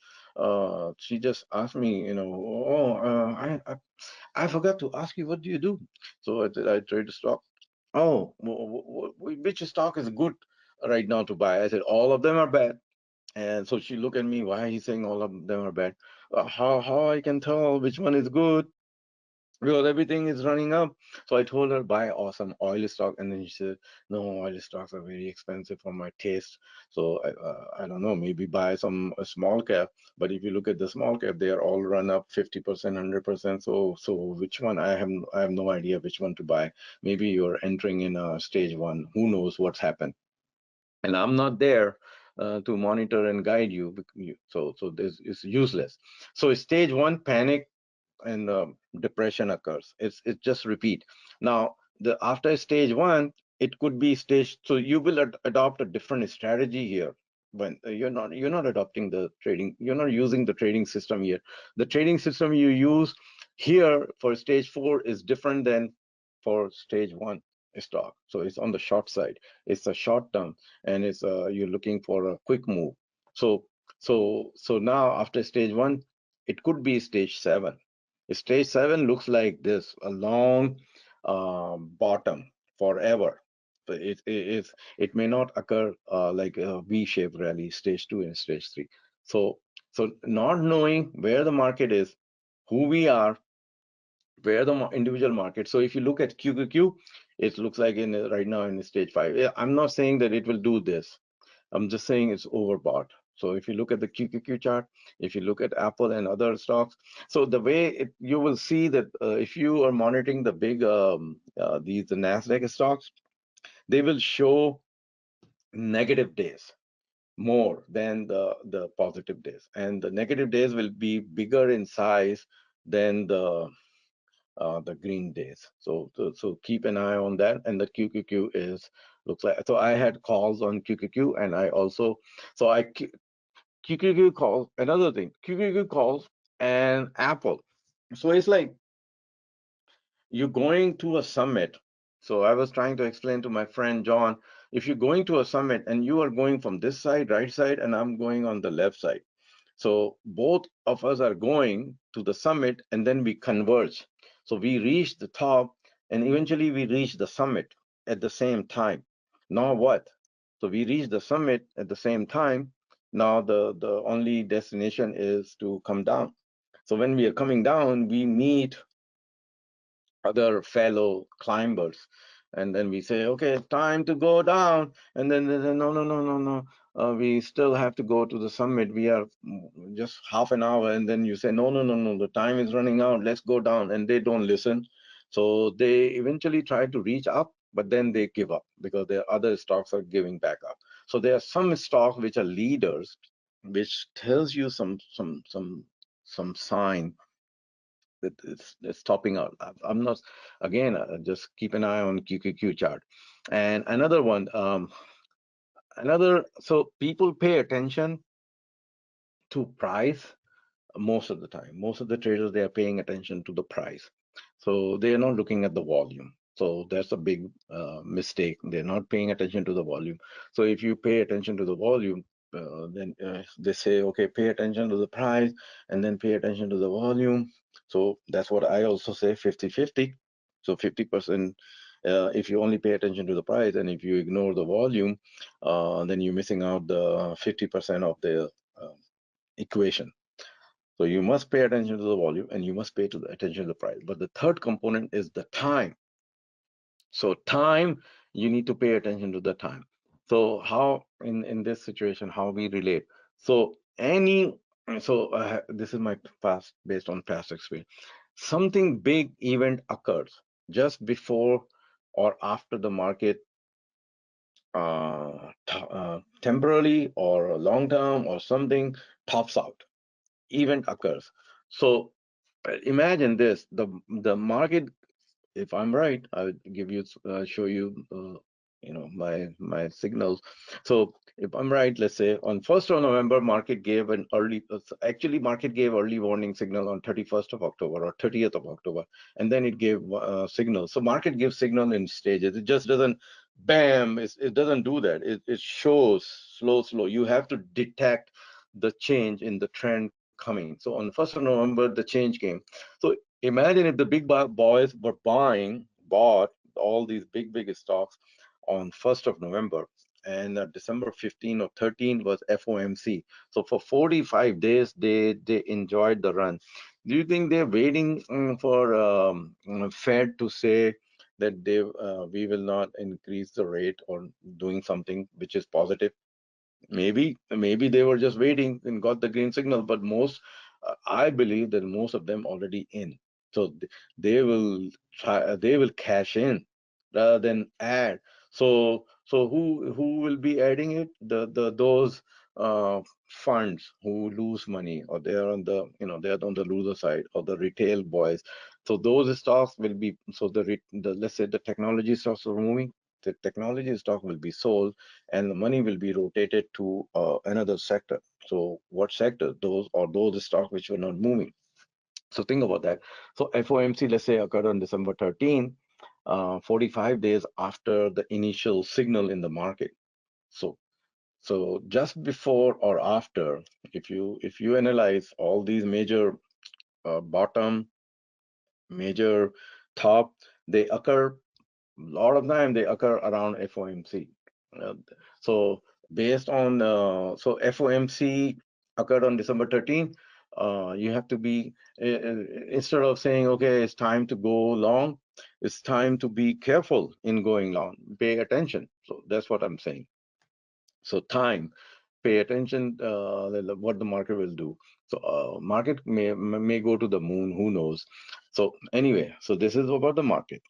she just asked me, oh, I forgot to ask you, what do you do? So I trade stock. Oh, which stock is good right now to buy? I said all of them are bad. And so she looked at me. Why he's saying all of them are bad? How I can tell which one is good? because everything is running up. So I told her buy awesome oil stock, and then she said, "No, oil stocks are very expensive for my taste. So I don't know, maybe buy some a small cap." But if you look at the small cap, they are all run up 50%, 100%. So which one? I have no idea which one to buy. Maybe you're entering in a stage one. Who knows what's happened? And I'm not there to monitor and guide you. So this is useless. So stage one, panic and depression occurs. It's just repeat. Now, the after stage one, it could be stage. So you will adopt a different strategy here. When you're not adopting the trading, you're not using the trading system here. The trading system you use here for stage four is different than for stage one stock. So it's on the short side. It's a short term, and it's you're looking for a quick move. So so now after stage one, it could be stage seven. Stage seven looks like this, a long bottom forever. So it may not occur like a V-shaped rally, stage two and stage three. So so not knowing where the market is, who we are, where the individual market. So if you look at QQQ, it looks like in right now in stage five. Yeah, I'm not saying that it will do this. I'm just saying it's overbought. So if you look at the QQQ chart, if you look at Apple and other stocks, so the way you will see that if you are monitoring the big these the Nasdaq stocks, they will show negative days more than the positive days, and the negative days will be bigger in size than the green days. So keep an eye on that. And the QQQ is looks like, so I had calls on QQQ, and I also so I QQQ calls, another thing, QQQ calls and Apple. So it's like you're going to a summit. So I was trying to explain to my friend John, if you're going to a summit and you are going from this side, right side, and I'm going on the left side. So both of us are going to the summit and then we converge. So we reach the top and eventually we reach the summit at the same time. Now what? So we reach the summit at the same time. Now the only destination is to come down. So when we are coming down, we meet other fellow climbers, and then we say, okay, time to go down, and then they say, no, no, no, no, no, we still have to go to the summit. We are just half an hour, and then you say, no, no, no, no, the time is running out, let's go down, and they don't listen. So they eventually try to reach up, but then they give up because their other stocks are giving back up. So there are some stocks which are leaders, which tells you some sign that it's topping out. I'm not, again, just keep an eye on QQQ chart. And another one, so people pay attention to price most of the time. Most of the traders, they are paying attention to the price. So they are not looking at the volume. So that's a big mistake. They're not paying attention to the volume. So if you pay attention to the volume, then they say, okay, pay attention to the price and then pay attention to the volume. So that's what I also say, 50-50. So 50%, if you only pay attention to the price and if you ignore the volume, then you're missing out the 50% of the equation. So you must pay attention to the volume and you must pay to the attention to the price. But the third component is the time. So time, you need to pay attention to the time. So how in this situation, how we relate. So any this is my past based on past experience. Something big event occurs just before or after the market temporarily or long term or something tops out. Event occurs. So imagine this: the market, if I'm right, I'll give you show you my signals. So if I'm right, let's say on 1st of November, market gave an early actually market gave early warning signal on 31st of October or 30th of October, and then it gave signal. So market gives signal in stages. It just doesn't bam, it doesn't do that. It shows slow. You have to detect the change in the trend coming. So on 1st of November, the change came. So imagine if the big boys were bought all these big stocks on 1st of November, and December 15 or 13 was FOMC. So for 45 days, they enjoyed the run. Do you think they're waiting for Fed to say that we will not increase the rate or doing something which is positive? Maybe they were just waiting and got the green signal, but I believe that most of them already in. So they will they will cash in rather than add. So who will be adding it? The those funds who lose money, or they are on the they are on the loser side, or the retail boys. So those stocks will be, so the let's say the technology stocks are moving. The technology stock will be sold and the money will be rotated to another sector. So what sector? Those stocks which were not moving. So think about that. So FOMC, let's say, occurred on December 13, 45 days after the initial signal in the market. So just before or after, if you analyze all these major bottom, major top, they occur a lot of time they occur around FOMC. Uh, so based on so FOMC occurred on December 13. You have to be instead of saying okay, it's time to go long, it's time to be careful in going long. Pay attention. So that's what I'm saying. So time, pay attention what the market will do. So market may go to the moon. Who knows? So anyway, so this is about the market.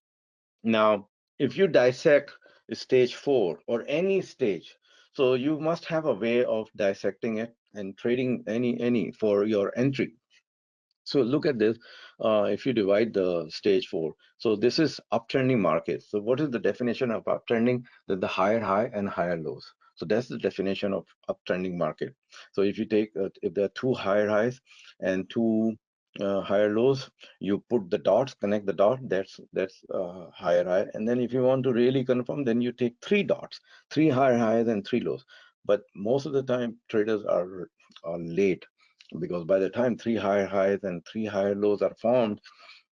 Now, if you dissect stage four or any stage, so you must have a way of dissecting it and trading any for your entry. So look at this. If you divide the stage four, so this is uptrending market. So what is the definition of uptrending? That the higher high and higher lows. So that's the definition of uptrending market. So if you take if there are two higher highs and two higher lows, you put the dots, connect the dot. That's higher high. And then if you want to really confirm, then you take three dots, three higher highs and three lows. But most of the time, traders are late because by the time three higher highs and three higher lows are formed,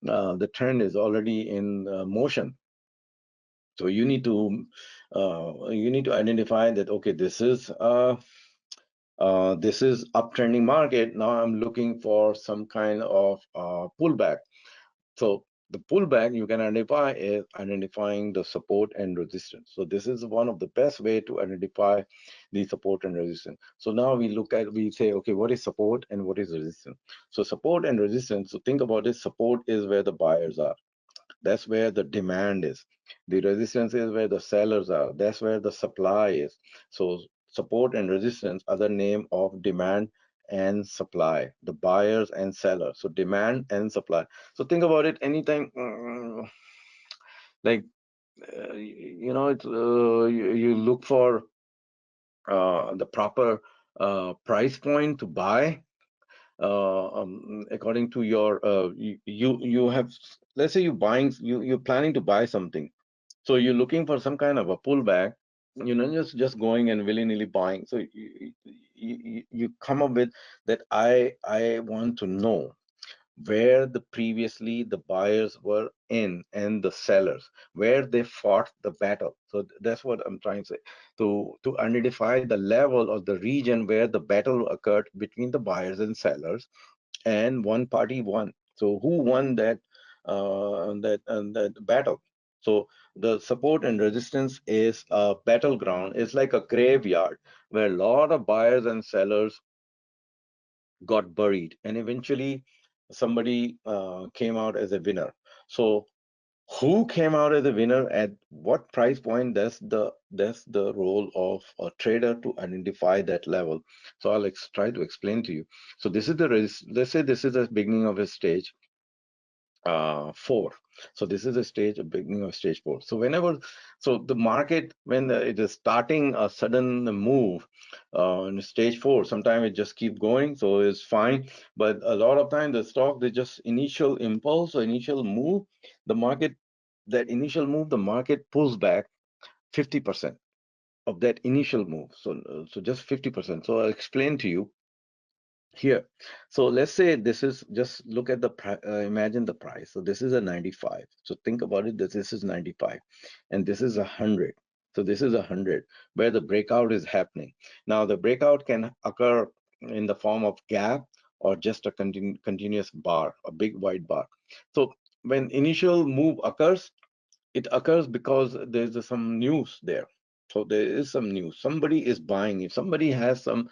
the trend is already in motion. So you need to identify that okay, this is uptrending market. Now I'm looking for some kind of pullback. So the pullback you can identify is identifying the support and resistance. So this is one of the best way to identify the support and resistance. So now we say, okay, what is support and what is resistance? So support and resistance, so think about it, support is where the buyers are. That's where the demand is. The resistance is where the sellers are. That's where the supply is. So support and resistance are the name of demand and supply, the buyers and sellers. So demand and supply. So think about it. Anytime, like it's you look for the proper price point to buy according to your you have, let's say you're planning to buy something. So you're looking for some kind of a pullback, just going and willy-nilly buying. So you come up with that. I want to know where the previously the buyers were in and the sellers, where they fought the battle. So that's what I'm trying to say. To identify the level or the region where the battle occurred between the buyers and sellers, and one party won. So who won that battle? So the support and resistance is a battleground. It's like a graveyard where a lot of buyers and sellers got buried, and eventually somebody came out as a winner. So who came out as a winner at what price point? That's the role of a trader to identify that level. So I'll try to explain to you. So this is let's say this is the beginning of a stage four. So this is a stage, a beginning of stage four. So the market, when it is starting a sudden move in stage four, sometimes it just keep going, so it's fine. But a lot of time the stock, they just initial impulse or initial move, the market, that initial move, the market pulls back 50% of that initial move. So just 50%. So I'll explain to you here. So let's say this is, just look at imagine the price. So this is a 95. So think about it, this is 95 and this is 100. So this is 100 where the breakout is happening. Now the breakout can occur in the form of gap or just a continuous bar, a big white bar. So when initial move occurs, it occurs because there's some news there. So there is some news. Somebody is buying it. Somebody has some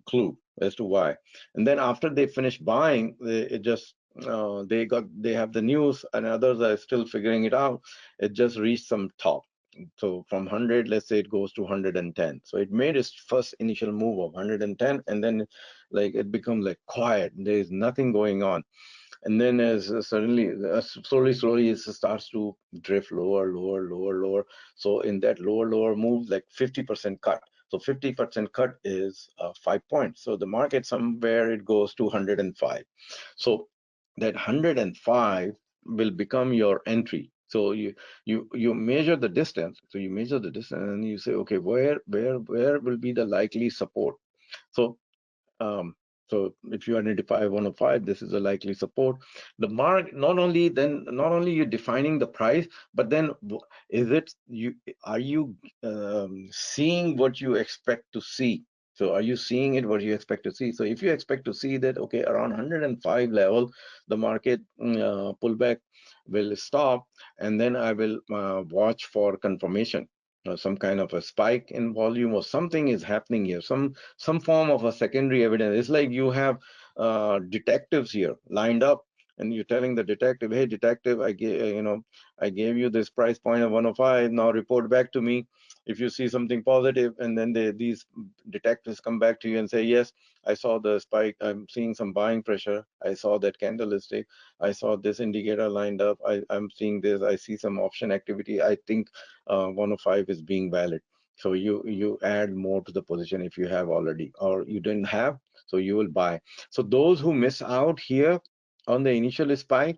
clue as to why. And then after they finish buying, it just they have the news, and others are still figuring it out. It just reached some top. So from 100, let's say it goes to 110. So it made its first initial move of 110, and then like it becomes like quiet. There is nothing going on, and then as suddenly slowly it starts to drift lower. So in that lower move, like 50% cut. So 50% cut is 5 points. So the market somewhere it goes to 105. So that 105 will become your entry. So you measure the distance. So you measure the distance and you say, okay, where will be the likely support? So um, so if you identify 105, this is a likely support. The mark, not only you're defining the price, but then is it you are you seeing what you expect to see? So are you seeing it what you expect to see? So if you expect to see that, okay, around 105 level, the market pullback will stop, and then I will watch for confirmation, some kind of a spike in volume or something is happening here, some form of a secondary evidence. It's like you have detectives here lined up, and you're telling the detective, hey detective, I gave you this price point of 105, now report back to me if you see something positive. And then these detectives come back to you and say, yes, I saw the spike, I'm seeing some buying pressure, I saw that candlestick, I saw this indicator lined up, I'm seeing this, I see some option activity, I think 105 is being valid. So you add more to the position if you have already, or you didn't have, so you will buy. So those who miss out here on the initial spike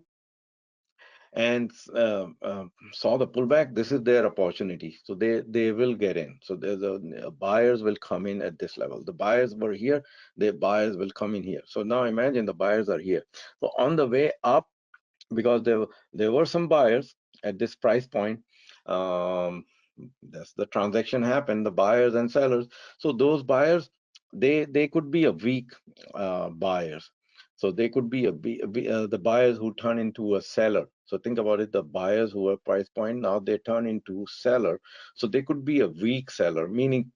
and saw the pullback, this is their opportunity. So they will get in. So there's buyers will come in at this level. The buyers were here, the buyers will come in here. So now imagine the buyers are here. So on the way up, because there were some buyers at this price point, um, that's the transaction happened, the buyers and sellers. So those buyers, they could be a weak buyers. So they could be the buyers who turn into a seller. So think about it, the buyers who are price point, now they turn into seller. So they could be a weak seller, meaning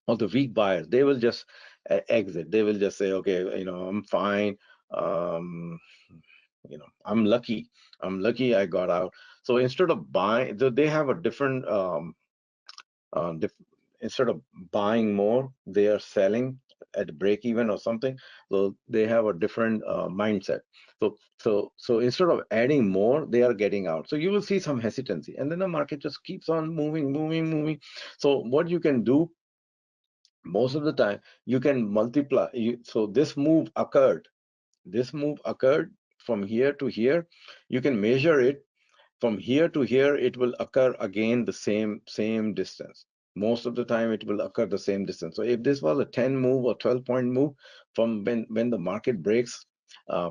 all the weak buyers, they will just exit. They will just say, okay, I'm fine. Um, I'm lucky I got out. So instead of buying, they have a different uh, dif instead of buying more, they are selling at break even or something. So they have a different mindset. So instead of adding more, they are getting out. So you will see some hesitancy, and then the market just keeps on moving. So what you can do most of the time, you can multiply. So this move occurred from here to here. You can measure it from here to here. It will occur again the same distance. Most of the time it will occur the same distance. So if this was a 10 move or 12-point move, from when the market breaks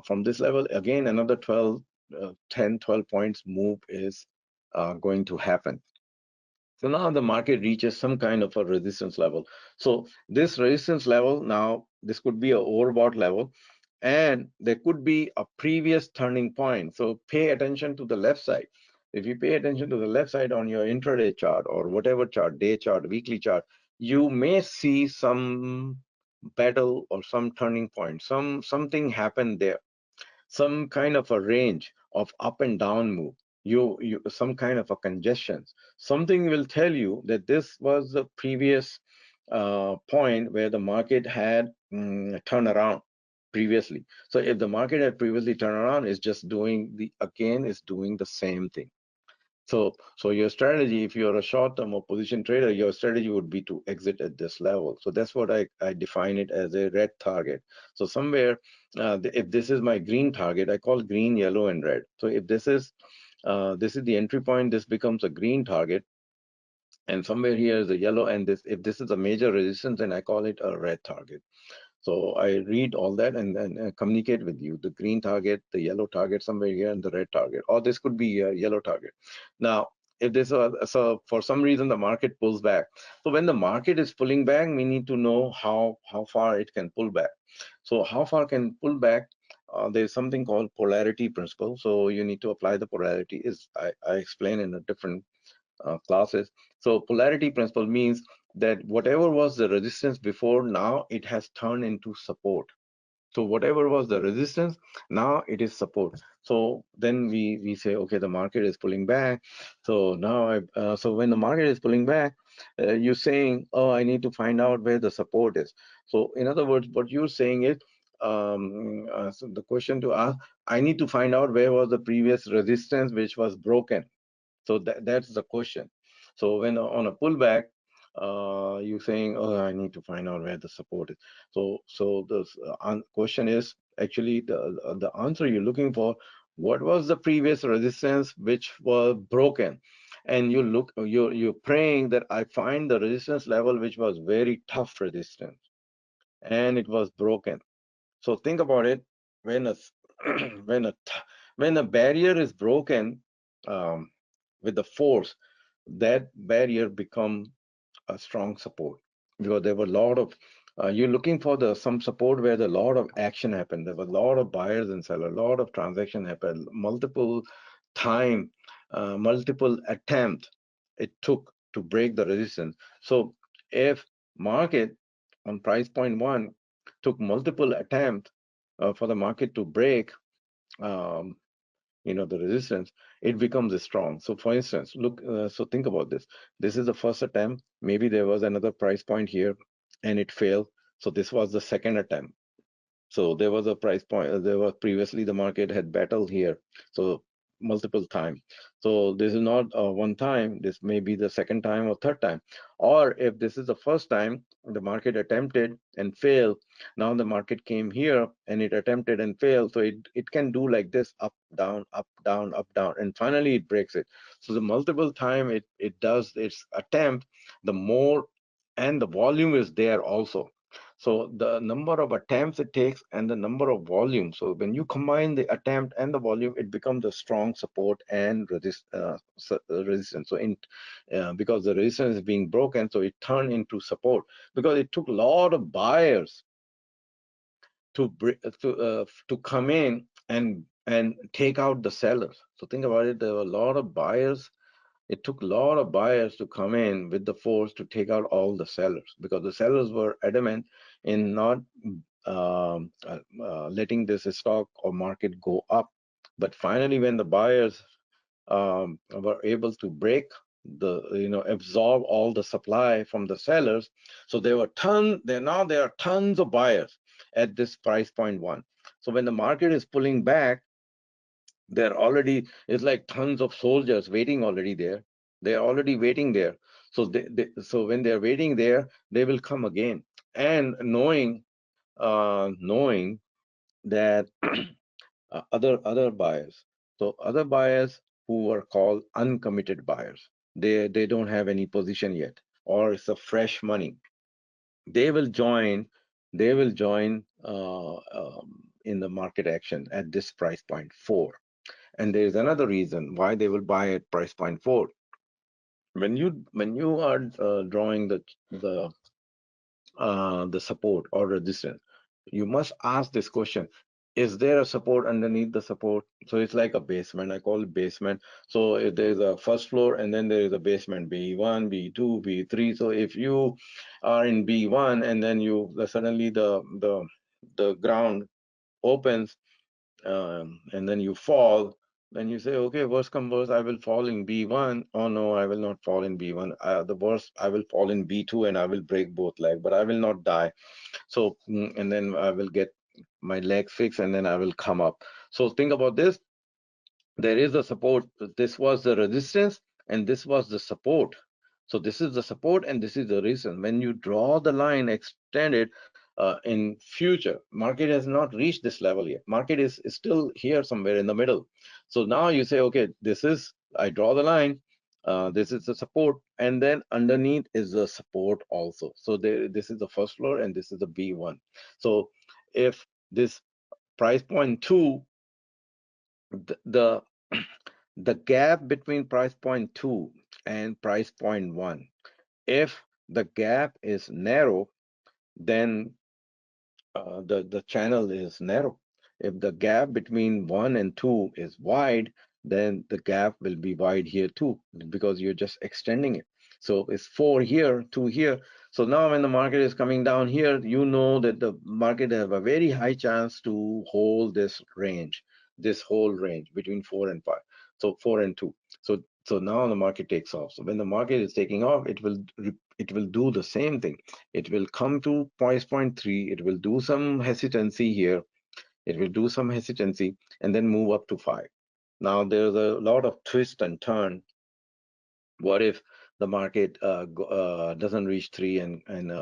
from this level, again another 10 12 points move is going to happen. So now the market reaches some kind of a resistance level. So this resistance level, now this could be a overbought level, and there could be a previous turning point. So pay attention to the left side. If you pay attention to the left side on your intraday chart or whatever chart, day chart, weekly chart, you may see some battle or some turning point. Something happened there, some kind of a range of up and down move, you some kind of a congestion. Something will tell you that this was the previous point where the market had turned around previously. So if the market had previously turned around, it's just doing the same thing. So your strategy, if you're a short-term or position trader, your strategy would be to exit at this level. So that's what I define it as a red target. So somewhere, if this is my green target, I call green, yellow, and red. So if this is the entry point, this becomes a green target, and somewhere here is a yellow, and if this is a major resistance, then I call it a red target. So I read all that and then communicate with you the green target, the yellow target somewhere here, and the red target, or this could be a yellow target. Now, if this so for some reason the market pulls back. So when the market is pulling back, we need to know how far it can pull back. So how far can pull back? There's something called polarity principle. So you need to apply the polarity. Is I explain in a different classes. So polarity principle means that whatever was the resistance before, now it has turned into support. So whatever was the resistance, now it is support. So then we say, okay, the market is pulling back. So now so when the market is pulling back, you're saying, oh, I need to find out where the support is. So in other words, what you're saying is, so the question to ask, I need to find out where was the previous resistance which was broken. So that's the question. So when on a pullback, you're saying, oh, I need to find out where the support is. So the question is actually the answer you're looking for. What was the previous resistance which was broken? And you're praying that I find the resistance level which was very tough resistance, and it was broken. So think about it. When a when a when a barrier is broken, um, with the force, that barrier become a strong support, because there were a lot of you're looking for the some support where the lot of action happened. There were a lot of buyers and sellers, a lot of transaction happened, multiple time, multiple attempt it took to break the resistance. So if market on price point one took multiple attempts for the market to break, um, the resistance, it becomes strong. So for instance, look, so think about this. This is the first attempt. Maybe there was another price point here and it failed. So this was the second attempt. So there was a price point. There was previously the market had battled here. So multiple time. So this is not one time. This may be the second time or third time. Or if this is the first time the market attempted and failed, now the market came here and it attempted and failed. So it can do like this, up, down, up, down, up, down, and finally it breaks it. So the multiple time it does its attempt, the more, and the volume is there also. So the number of attempts it takes and the number of volume. So when you combine the attempt and the volume, it becomes a strong support and resistance. So because the resistance is being broken, so it turned into support, because it took a lot of buyers to come in and take out the sellers. So think about it. There were a lot of buyers. It took a lot of buyers to come in with the force to take out all the sellers, because the sellers were adamant in not letting this stock or market go up. But finally, when the buyers were able to break absorb all the supply from the sellers, so there are tons of buyers at this price point one. So when the market is pulling back, there already is like tons of soldiers waiting already there. They're already waiting there. So so when they're waiting there, they will come again. And knowing that other buyers, so other buyers who are called uncommitted buyers, they don't have any position yet, or it's a fresh money. They will join. They will join in the market action at this price point four. And there is another reason why they will buy at price point four. When you are drawing the support or resistance, you must ask this question: is there a support underneath the support? So it's like a basement. I call it basement. So if there is a first floor and then there is a basement, B1, B2, B3. So if you are in B1 and then you suddenly the ground opens, and then you fall, then you say, okay, worst come worst, I will fall in B1. Oh no, I will not fall in B1. The worst, I will fall in B2 and I will break both legs, but I will not die. So, and then I will get my leg fixed and then I will come up. So think about this. There is a support. This was the resistance and this was the support. So this is the support and this is the reason. When you draw the line extended in future, market has not reached this level yet. Market is still here somewhere in the middle. So now you say, okay, I draw the line. This is the support, and then underneath is the support also. So this is the first floor and this is the B1. So if this price point two, the the gap between price point 2 and price point 1. If the gap is narrow, then the channel is narrow. If the gap between 1 and 2 is wide, then the gap will be wide here too, because you're just extending it. So it's 4 here, 2 here. So now when the market is coming down here, you know that the market have a very high chance to hold this range, this whole range between 4 and 5. So 4 and 2. So now the market takes off. So when the market is taking off, it will do the same thing. It will come to price point 3. It will do some hesitancy here. It will do some hesitancy and then move up to 5. Now there's a lot of twist and turn. What if the market doesn't reach 3 and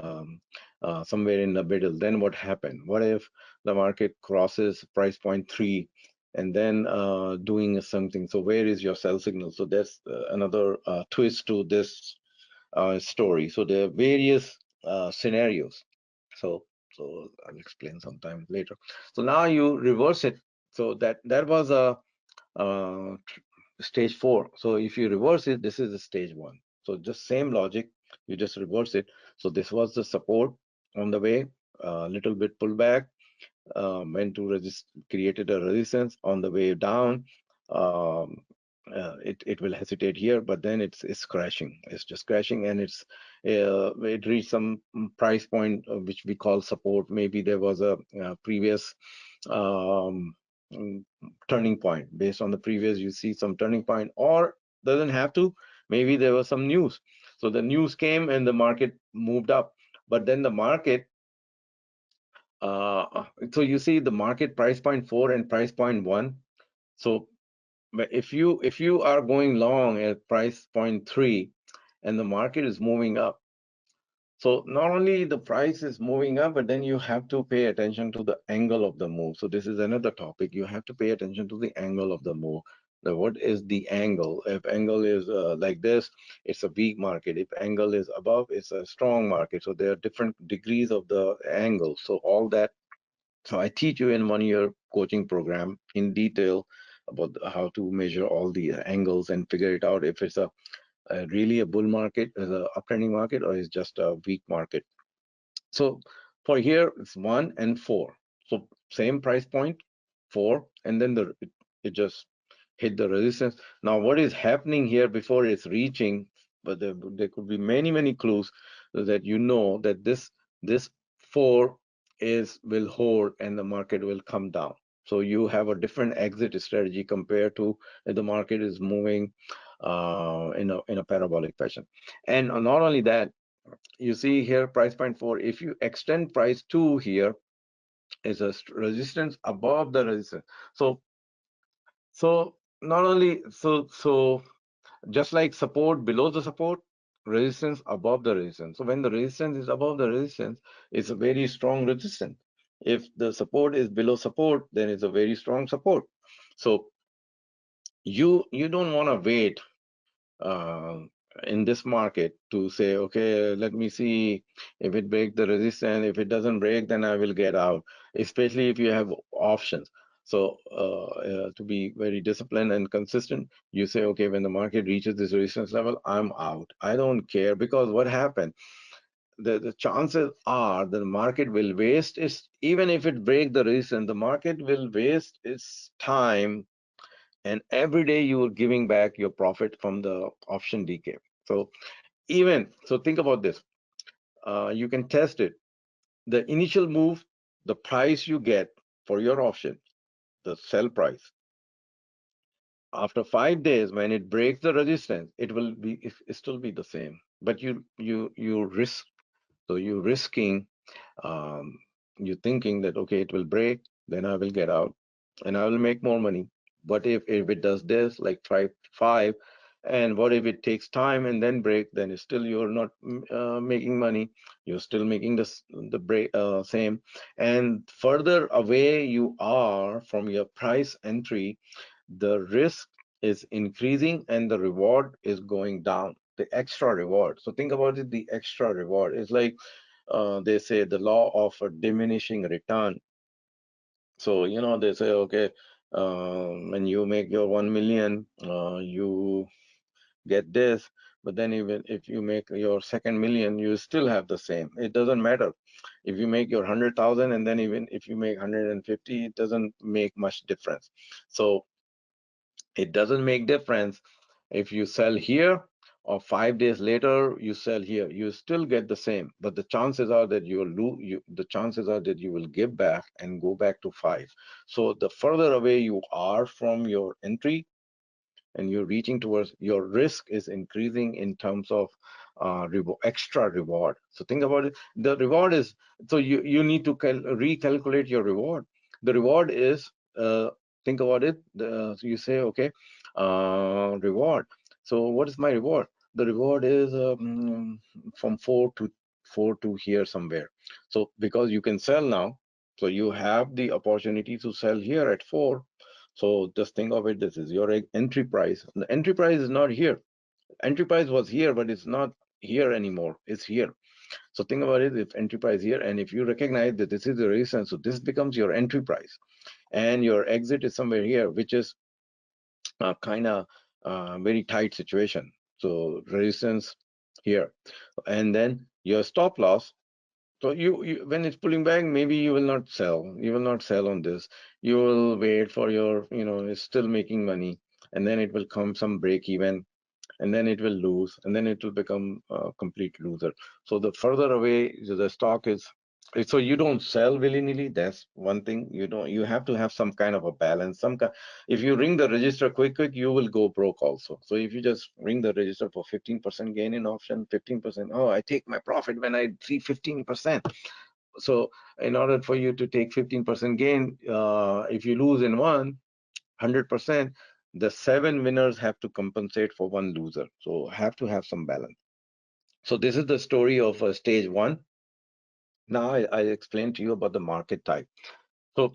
somewhere in the middle? Then what happened? What if the market crosses price point 3 and then doing something? So where is your sell signal? So that's another twist to this story. So there are various scenarios. So I'll explain sometime later. So now you reverse it. So that was a stage 4. So if you reverse it, this is the stage 1. So just same logic, you just reverse it. So this was the support on the way, a little bit pullback, went to resist, created a resistance on the way down. Um, it will hesitate here, but then it's crashing. It's just crashing, and it reached some price point which we call support. Maybe there was a previous um, mm, turning point. Based on the previous, you see some turning point, or doesn't have to. Maybe there was some news. So the news came and the market moved up, but then the market so you see the market price point 4 and price point 1. So if you are going long at price point 3 and the market is moving up, so not only the price is moving up, but then you have to pay attention to the angle of the move. So this is another topic. You have to pay attention to the angle of the move. Now, what is the angle? If angle is like this, it's a weak market. If angle is above, it's a strong market. So there are different degrees of the angle. So all that. So I teach you in 1 year coaching program in detail about how to measure all the angles and figure it out if it's really a bull market, is a uptrending market, or is just a weak market. So for here, it's 1 and 4. So same price point, 4, and then it just hit the resistance. Now, what is happening here before it's reaching? But there could be many clues that you know that this 4 is will hold and the market will come down. So you have a different exit strategy compared to if the market is moving in a parabolic fashion. And not only that, you see here price point 4. If you extend price 2 here, is a resistance above the resistance. So not only so just like support below the support, resistance above the resistance. So when the resistance is above the resistance, it's a very strong resistance. If the support is below support, then it's a very strong support. So you don't want to wait uh, in this market to say, okay, let me see if it breaks the resistance. If it doesn't break, then I will get out, especially if you have options. So to be very disciplined and consistent, you say, okay, when the market reaches this resistance level, I'm out. I don't care, because what happened? The chances are that the market will waste its, even if it break the resistance, the market will waste its time, and every day you are giving back your profit from the option decay. So think about this. You can test it. The initial move, the price you get for your option, the sell price, after 5 days, when it breaks the resistance, it will be it still be the same, but you risk. So you're risking, um, you're thinking that, okay, it will break, then I will get out and I will make more money. But if it does this, like five, and what if it takes time and then break, then it's still you're not making money. You're still making the break same. And further away you are from your price entry, the risk is increasing and the reward is going down. The extra reward. So think about it, the extra reward is like they say the law of a diminishing return. So they say, okay, When you make your 1 million, you get this, but then even if you make your second million, you still have the same. It doesn't matter. If you make your 100,000 and then even if you make 150, it doesn't make much difference. So it doesn't make difference if you sell here or 5 days later you sell here. You still get the same, but the chances are that you will lose. The chances are that you will give back and go back to five. So the further away you are from your entry, and you're reaching towards, your risk is increasing in terms of extra reward. So think about it. The reward is, so you need to recalculate your reward. The reward is, think about it. So you say, okay, reward. So what is my reward? The reward is from four to here somewhere. So because you can sell now, so you have the opportunity to sell here at four. So just think of it, this is your entry price. The entry price is not here. Entry price was here, but it's not here anymore. It's here. So think about it, if entry price here, and if you recognize that this is the resistance, so this becomes your entry price. And your exit is somewhere here, which is kind of very tight situation. So resistance here. And then your stop loss. So when it's pulling back, maybe you will not sell. You will not sell on this. You will wait for your, it's still making money, and then it will come some break even, and then it will lose, and then it will become a complete loser. So the further away the stock is, so you don't sell willy-nilly. That's one thing. You have to have some kind of a balance. If you ring the register quick, you will go broke also. So if you just ring the register for 15% gain in option, 15%, oh, I take my profit when I see 15%. So in order for you to take 15% gain, if you lose in 100%, the 7 winners have to compensate for one loser. So have to have some balance. So this is the story of stage one. Now I explained to you about the market type. So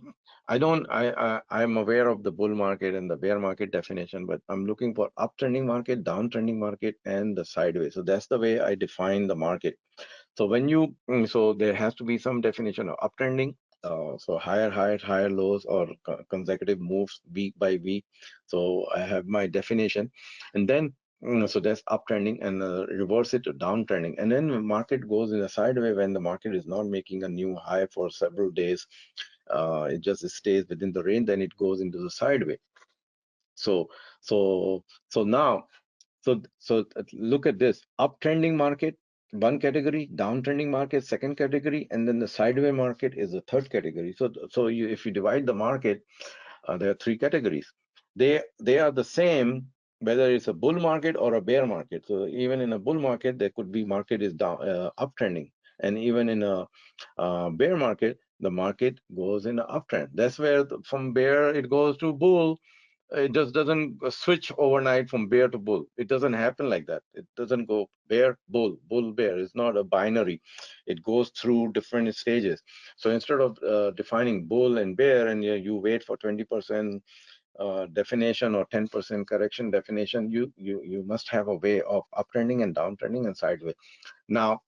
I don't, I'm aware of the bull market and the bear market definition, but I'm looking for uptrending market, downtrending market, and the sideways. So that's the way I define the market. So so there has to be some definition of uptrending. So higher highs, higher lows, or consecutive moves week by week. So I have my definition, and then so that's uptrending, and reverse it to downtrending. And then when market goes in a sideway, when the market is not making a new high for several days, it just stays within the range, then it goes into the sideway. So so so now look at this. Uptrending market, one category; downtrending market, second category; and then the sideway market is the third category. So if you divide the market, there are three categories. They are the same whether it's a bull market or a bear market. So even in a bull market, there could be market is down, uptrending, and even in a bear market, the market goes in an uptrend. That's where from bear it goes to bull. It just doesn't switch overnight from bear to bull. It doesn't happen like that. It doesn't go bear, bull, bull, bear. It's not a binary. It goes through different stages. So instead of defining bull and bear, and you wait for 20% definition or 10% correction definition, you must have a way of uptrending and downtrending and sideways. Now,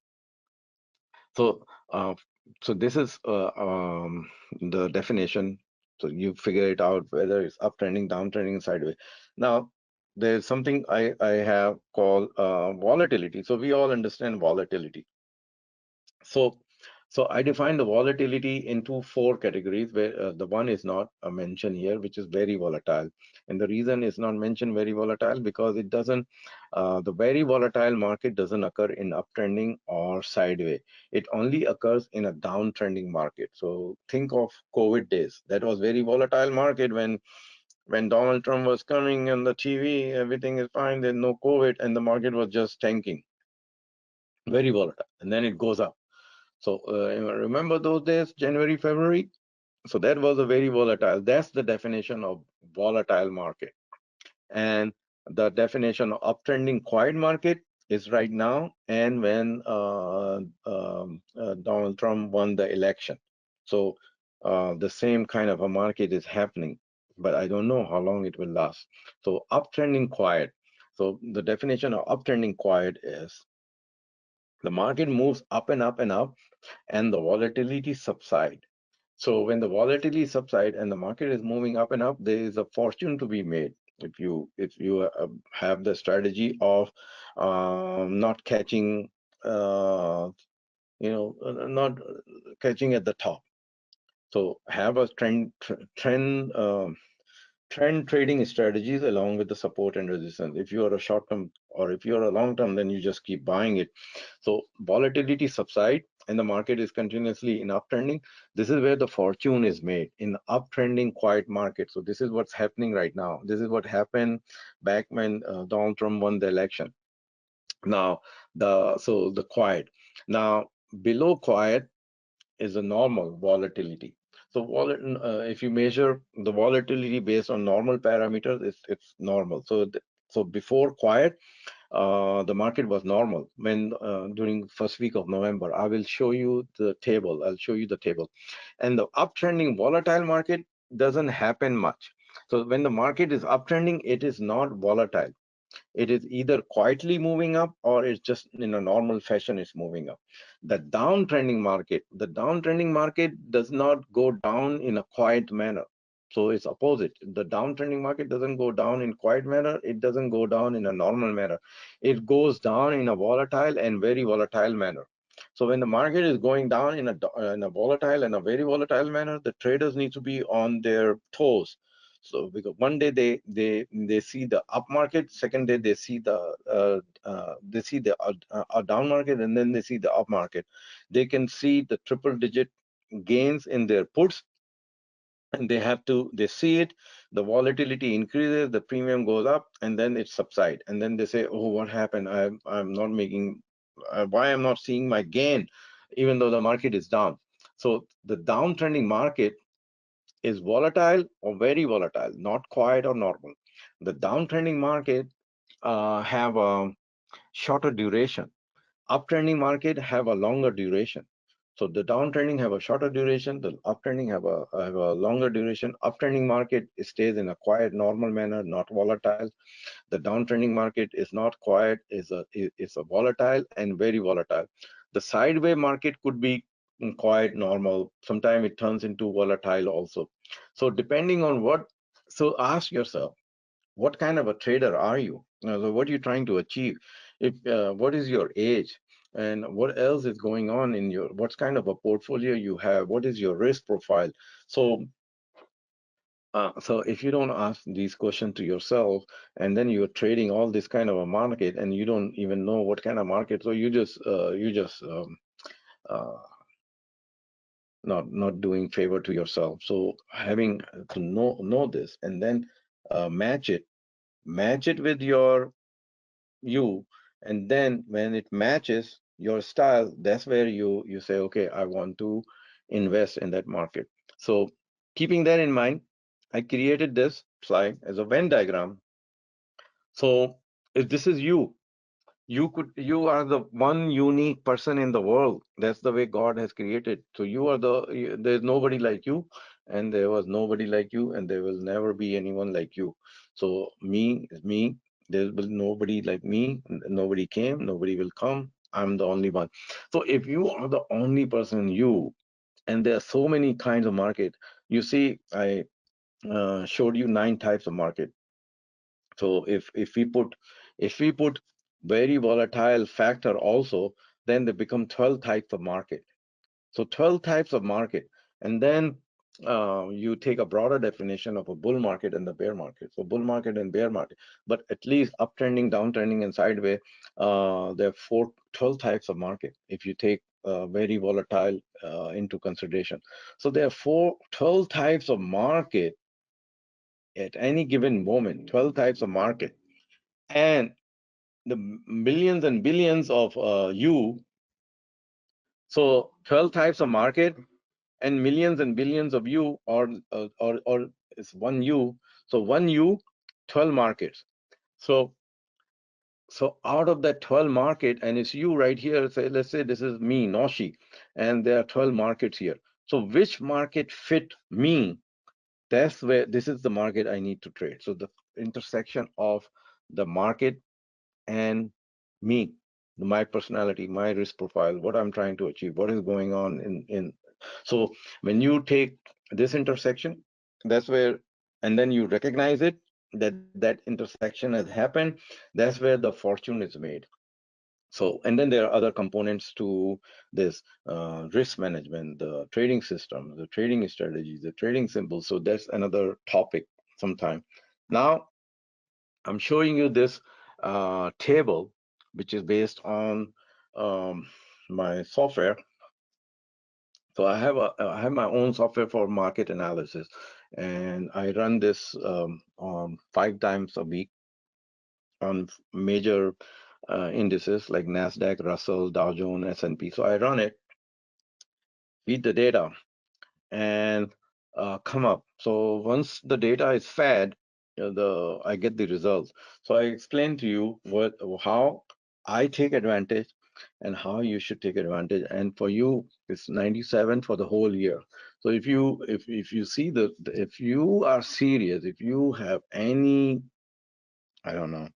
so uh, so this is the definition. So you figure it out whether it's uptrending, downtrending, and sideways. Now there's something I have called volatility. So we all understand volatility. So, so I define the volatility into four categories, where the one is not mentioned here, which is very volatile. And the reason it's not mentioned very volatile because it doesn't, the very volatile market doesn't occur in uptrending or sideways. It only occurs in a downtrending market. So think of COVID days. That was very volatile market when Donald Trump was coming on the TV, everything is fine, there's no COVID, and the market was just tanking. Very volatile. And then it goes up. So remember those days, January, February? So that was a very volatile. That's the definition of volatile market. And the definition of uptrending quiet market is right now, and when Donald Trump won the election. So the same kind of a market is happening, but I don't know how long it will last. So uptrending quiet. So the definition of uptrending quiet is the market moves up and up and up, and the volatility subside. So when the volatility subside and the market is moving up and up, there is a fortune to be made if you have the strategy of not catching, uh, not catching at the top. So have a trend trading strategies along with the support and resistance. If you are a short term or if you are a long term, then you just keep buying it. So volatility subside and the market is continuously in uptrending. This is where the fortune is made in uptrending quiet market. So this is what's happening right now. This is what happened back when Donald Trump won the election. Now the quiet. Now below quiet is a normal volatility. So if you measure the volatility based on normal parameters, it's normal. So before quiet, the market was normal when during first week of November. I will show you the table. I'll show you the table. And the uptrending volatile market doesn't happen much. So when the market is uptrending, it is not volatile. It is either quietly moving up or it's just in a normal fashion it's moving up. The downtrending market does not go down in a quiet manner. So it's opposite. The downtrending market doesn't go down in quiet manner. It doesn't go down in a normal manner. It goes down in a volatile and very volatile manner. So when the market is going down in a volatile and a very volatile manner, the traders need to be on their toes. So because one day they see the up market, second day they see the down market, and then they see the up market. They can see the triple digit gains in their puts, and they see it, the volatility increases, the premium goes up, and then it subsides, and then they say, oh, what happened? I'm not making, why I'm not seeing my gain even though the market is down. So the downtrending market is volatile or very volatile, not quiet or normal. The downtrending market have a shorter duration. Uptrending market have a longer duration. So the downtrending have a shorter duration, the uptrending have a longer duration. Uptrending market stays in a quiet, normal manner, not volatile. The downtrending market is not quiet, is a volatile and very volatile. The sideway market could be quiet, normal. Sometimes it turns into volatile also. So depending on so ask yourself, what kind of a trader are you? So what are you trying to achieve? If what is your age? And what else is going on in what kind of a portfolio you have? What is your risk profile? So if you don't ask these questions to yourself, and then you're trading all this kind of a market, and you don't even know what kind of market, so you just uh, not doing favor to yourself. So having to know this, and then match it with you, and then when it matches your style, that's where you say, okay, I want to invest in that market. So keeping that in mind, I created this slide as a Venn diagram. So if this is you are the one unique person in the world. That's the way God has created. So there's nobody like you, and there was nobody like you, and there will never be anyone like you. So me is me. There will nobody like me. Nobody came, nobody will come. I'm the only one. So if you are the only person, and there are so many kinds of market. You see, I showed you 9 types of market. So if we put very volatile factor also, then they become 12 types of market. So 12 types of market, and then you take a broader definition of a bull market and the bear market. So bull market and bear market, but at least uptrending, downtrending, and sideways, there are 12 types of market if you take very volatile into consideration. So there are 12 types of market at any given moment, 12 types of market. And the millions and billions of so 12 types of market and millions and billions of you, or it's one you. So one you, 12 markets. So out of that 12 market, and it's you right here, say, let's say this is me, Noshi, and there are 12 markets here. So which market fit me? That's where this is the market I need to trade. So the intersection of the market and me. my personality, my risk profile, what I'm trying to achieve, what is going on in. So when you take this intersection, that's where, and then you recognize it, that intersection has happened, that's where the fortune is made. So, and then there are other components to this risk management, the trading system, the trading strategies, the trading symbols. So that's another topic sometime. Now, I'm showing you this table, which is based on um, my software. So I have my own software for market analysis, and I run this 5 times a week on major indices like Nasdaq, Russell, Dow Jones, S&P. So I run it, feed the data, and come up. So once the data is fed, the I get the results. So I explained to you how I take advantage and how you should take advantage. And for you, it's 97 for the whole year. So if you see if you are serious, if you have any, I don't know,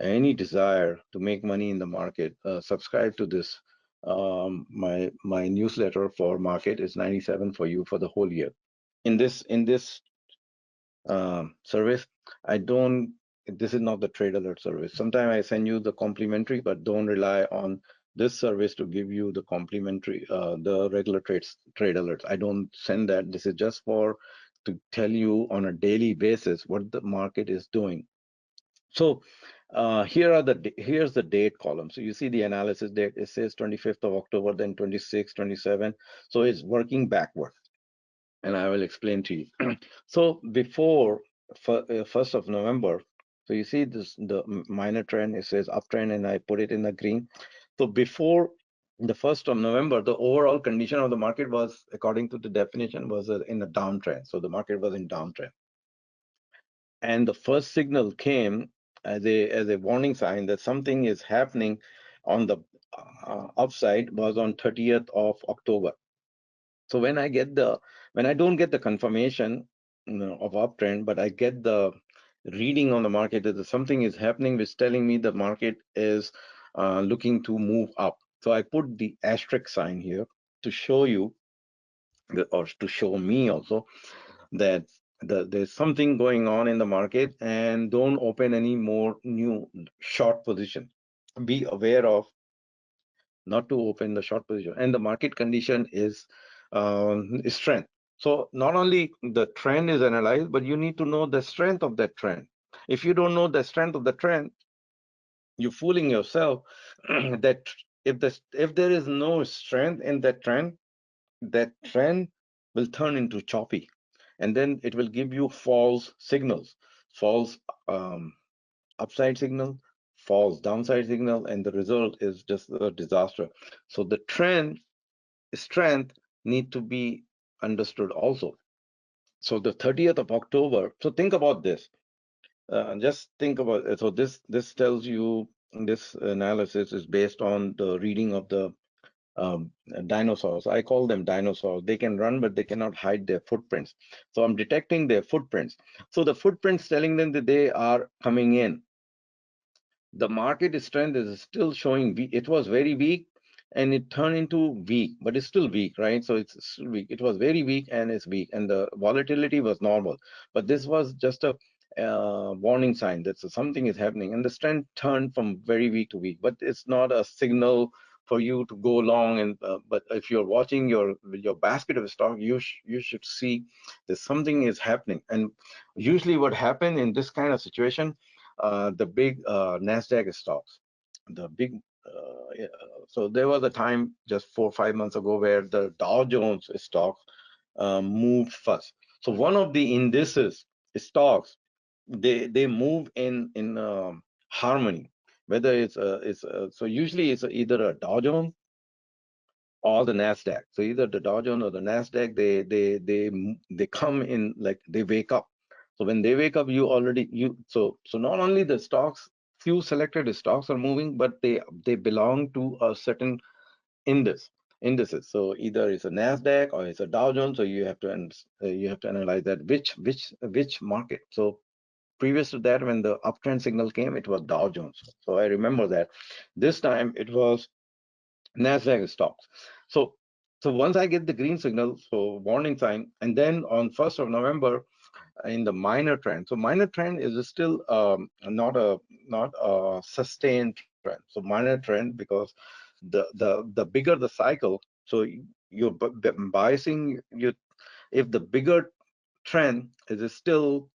any desire to make money in the market, subscribe to this. My newsletter for market is 97 for you for the whole year. In this service, I don't. This is not the trade alert service. Sometimes I send you the complimentary, but don't rely on this service to give you the complimentary, the regular trade alerts. I don't send that. This is just for to tell you on a daily basis what the market is doing. So here's the date column. So you see the analysis date. It says 25th of October, then 26, 27. So it's working backward, and I will explain to you. So before 1st of November, so you see this the minor trend. It says uptrend, and I put it in the green. So before the 1st of November, the overall condition of the market was, according to the definition, was in a downtrend. So the market was in downtrend. And the first signal came as a warning sign that something is happening on the upside was on 30th of October. So when I don't get the confirmation, of uptrend, but I get the reading on the market that something is happening, which is telling me the market is looking to move up. So I put the asterisk sign here to show you, or to show me also, that there's something going on in the market, and don't open any more new short position. Be aware of not to open the short position. And the market condition is strength. So not only the trend is analyzed, but you need to know the strength of that trend. If you don't know the strength of the trend, you're fooling yourself that if there is no strength in that trend will turn into choppy, and then it will give you false signals, false upside signal, false downside signal, and the result is just a disaster. So the trend strength need to be understood also. So the 30th of October, so think about this. Just think about it. So this tells you, this analysis is based on the reading of the dinosaurs. I call them dinosaurs. They can run, but they cannot hide their footprints. So I'm detecting their footprints. So the footprints telling them that they are coming in. The market strength is still showing weak. It was very weak and it turned into weak, but it's still weak, right? So it's still weak. It was very weak and it's weak, and the volatility was normal. But this was just a warning sign that something is happening, and the strength turned from very weak to weak. But it's not a signal for you to go long. And but if you're watching your basket of stock, you should see that something is happening. And usually, what happened in this kind of situation, the big Nasdaq stocks, the big. Yeah, so there was a time just 4 or 5 months ago where the Dow Jones stocks moved first. So one of the indices stocks, they move in harmony. Whether so usually it's either a Dow Jones or the Nasdaq. So either the Dow Jones or the Nasdaq, they come in, like they wake up. So when they wake up, so not only the stocks, few selected stocks are moving, but they belong to a certain indices. So either it's a Nasdaq or it's a Dow Jones. So you have to analyze that which market. So Previous to that, when the uptrend signal came, it was Dow Jones. So I remember that. This time it was Nasdaq stocks. So so once I get the green signal, so warning sign, and then on 1st of November in the minor trend. So minor trend is still not a sustained trend. So minor trend because the bigger the cycle, so you're biasing you if the bigger trend is still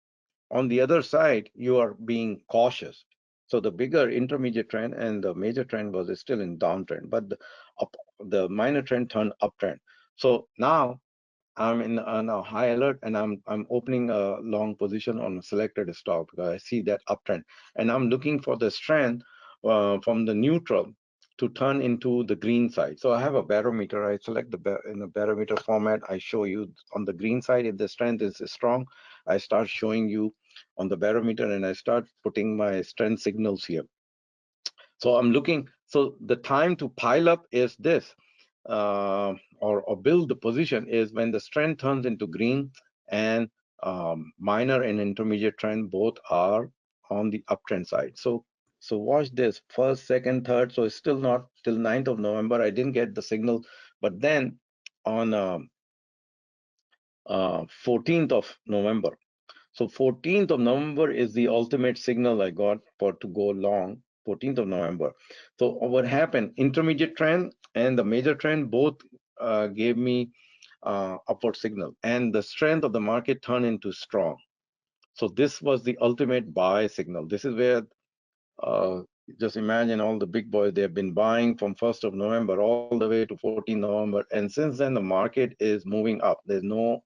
on the other side, you are being cautious. So the bigger intermediate trend and the major trend was still in downtrend, but the minor trend turned uptrend. So now I'm on a high alert, and I'm opening a long position on a selected stock because I see that uptrend, and I'm looking for the strength from the neutral to turn into the green side. So I have a barometer. I select in the barometer format. I show you on the green side if the strength is strong. I start showing you on the barometer, and I start putting my strength signals here. So I'm looking, so the time to pile up is this, or build the position is when the trend turns into green, and minor and intermediate trend both are on the uptrend side. So watch this, first, second, third. So it's still not till 9th of November. I didn't get the signal, but then on 14th of November, so 14th of November is the ultimate signal I got for to go long, 14th of November. So what happened? Intermediate trend and the major trend both gave me upward signal, and the strength of the market turned into strong. So this was the ultimate buy signal. This is where uh, just imagine all the big boys, they have been buying from 1st of November all the way to 14th November. And since then, the market is moving up. There's no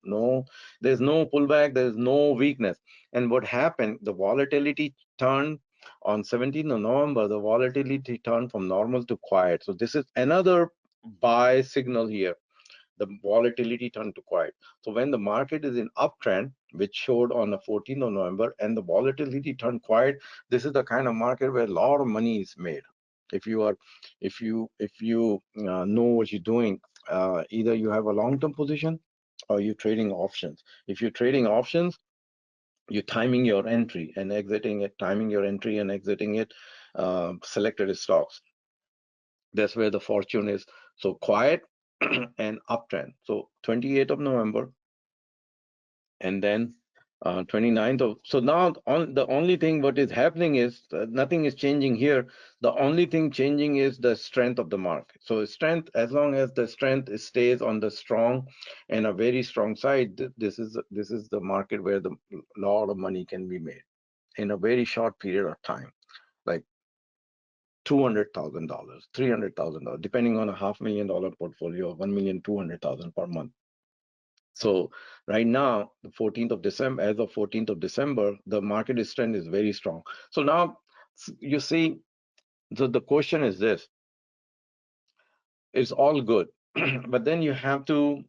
pullback. There's no weakness. And what happened, the volatility turned on 17th of November, the volatility turned from normal to quiet. So this is another buy signal here, the volatility turned to quiet. So when the market is in uptrend, which showed on the 14th of November, and the volatility turned quiet, this is the kind of market where a lot of money is made. If you are, if you know what you're doing, either you have a long-term position or you're trading options. If you're trading options, you're timing your entry and exiting it, timing your entry and exiting it, selected stocks. That's where the fortune is. So quiet and uptrend. So 28th of November, and then 29th of. So now on the only thing what is happening is nothing is changing here. The only thing changing is the strength of the market. So strength, as long as the strength stays on the strong and a very strong side, this is the market where the lot of money can be made in a very short period of time, like $200,000, $300,000, depending on a $500,000 portfolio, 1,200,000 per month. So right now, the 14th of December, as of 14th of December, the market strength is very strong. So now you see, so the question is this: it's all good, but then you have to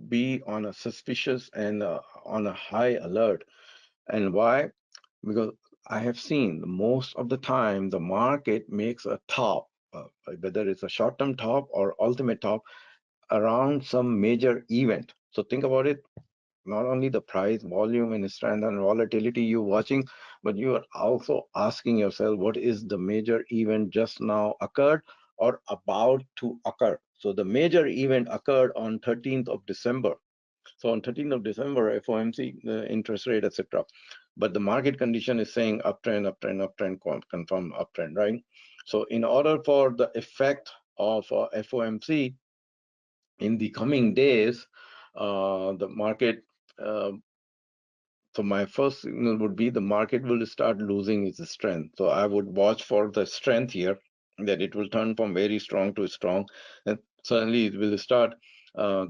be on a suspicious and on a high alert. And why? Because I have seen most of the time the market makes a top, whether it's a short-term top or ultimate top, around some major event. So think about it, not only the price, volume, and strength and volatility you're watching, but you are also asking yourself, what is the major event just now occurred or about to occur? So the major event occurred on 13th of December. So on 13th of December, FOMC, the interest rate, etc. But the market condition is saying uptrend, uptrend, uptrend, confirm uptrend, right? So in order for the effect of FOMC in the coming days, the market, uh, so my first signal would be the market will start losing its strength. So I would watch for the strength here, that it will turn from very strong to strong, and suddenly it will start